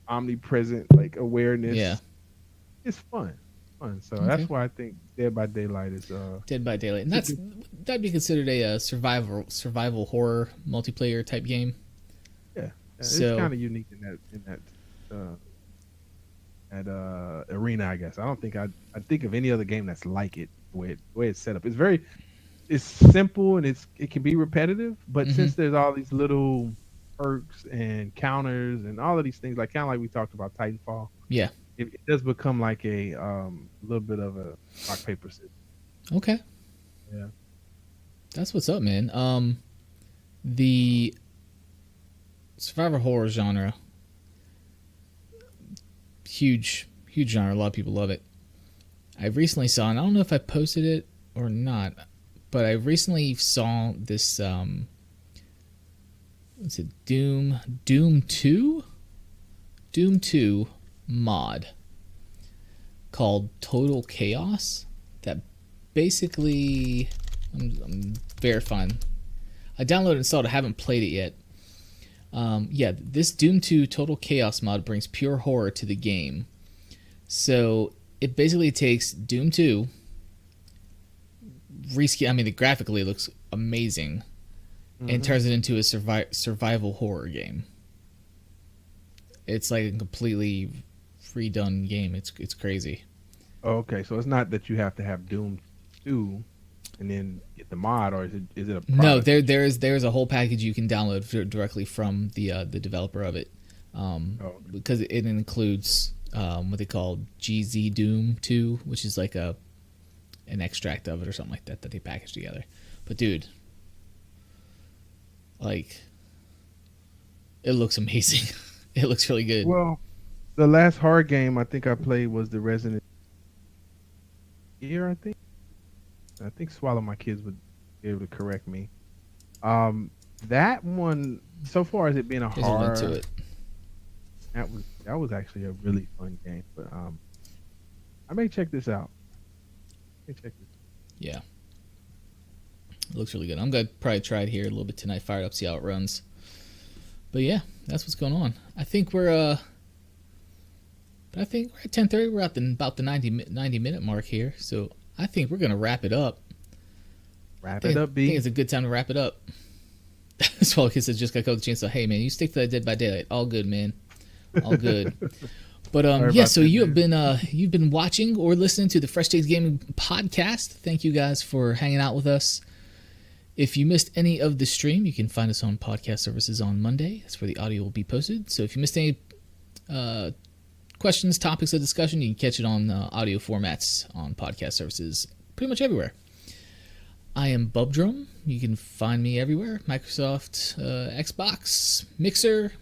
Omnipresent like awareness. Yeah. It's fun. So that's why I think Dead by Daylight is Dead by Daylight. And that'd be considered a survival horror multiplayer type game. Yeah. It's kind of unique in that arena, I guess. I don't think I think of any other game that's like it the way it's set up. It's simple and it can be repetitive, but since there's all these little perks and counters and all of these things, like kind of like we talked about Titanfall. Yeah. It does become like a little bit of a rock paper scissors. Okay. Yeah. That's what's up, man. The survivor horror genre, huge genre. A lot of people love it. I recently saw, and I don't know if I posted it or not, but I recently saw this. What's it? Doom 2 mod called Total Chaos. That basically, I'm verifying. I downloaded and installed it. I haven't played it yet. This Doom 2 Total Chaos mod brings pure horror to the game. So it basically takes Doom 2, reskin. I mean, graphically it looks amazing, and turns it into a survival horror game. It's like a completely redone game. It's crazy. Okay, so it's not that you have to have Doom 2 and then get the mod, or is it a product? No, there's a whole package you can download directly from the developer of it, because it includes what they call GZ Doom 2, which is like an extract of it or something like that they package together. But dude, like, it looks amazing. It looks really good. Well, the last horror game I think I played was the Resident Evil. I think Swallow My Kids would be able to correct me. That one, so far as it being a There's horror, a link to it. That was actually a really fun game. But I may check this out. Yeah, it looks really good. I'm gonna probably try it here a little bit tonight. Fire it up, see how it runs. But yeah, that's what's going on. I think we're at 10:30. We're at about the 90 minute mark here. So I think we're gonna wrap it up. Wrap it up, B. I think it's a good time to wrap it up. That's all kids said. Just got called the chance. So hey man, you stick to that Dead by Daylight. All good, man. All good. But yeah, so you've been watching or listening to the Fresh Takes Gaming podcast. Thank you guys for hanging out with us. If you missed any of the stream, you can find us on podcast services on Monday. That's where the audio will be posted. So if you missed any questions, topics of discussion, you can catch it on audio formats on podcast services pretty much everywhere. I am Bubdrum. You can find me everywhere. Microsoft, Xbox, Mixer,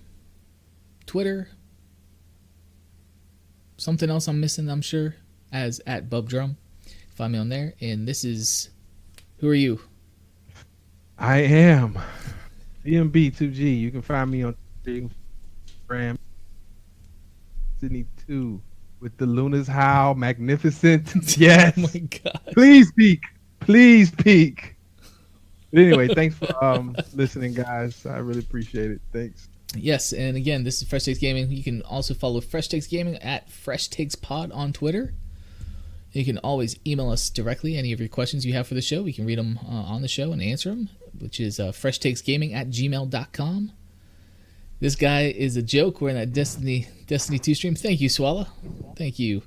Twitter. Something else I'm missing, I'm sure, as at Bubdrum. Find me on there. And this is... Who are you? I am DMB2G. You can find me on Instagram. Sydney 2 with the Luna's Howl. Magnificent. Yes. Oh my God. Please peek. Please peek. But anyway, thanks for listening, guys. I really appreciate it. Thanks. Yes, and again, this is Fresh Takes Gaming. You can also follow Fresh Takes Gaming at Fresh Takes Pod on Twitter. You can always email us directly any of your questions you have for the show. We can read them on the show and answer them, which is freshtakesgaming@gmail.com. This guy is a joke. We're in that Destiny 2 stream. Thank you, Swallow. Thank you.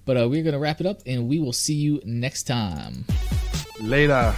But we're going to wrap it up, and we will see you next time. Later.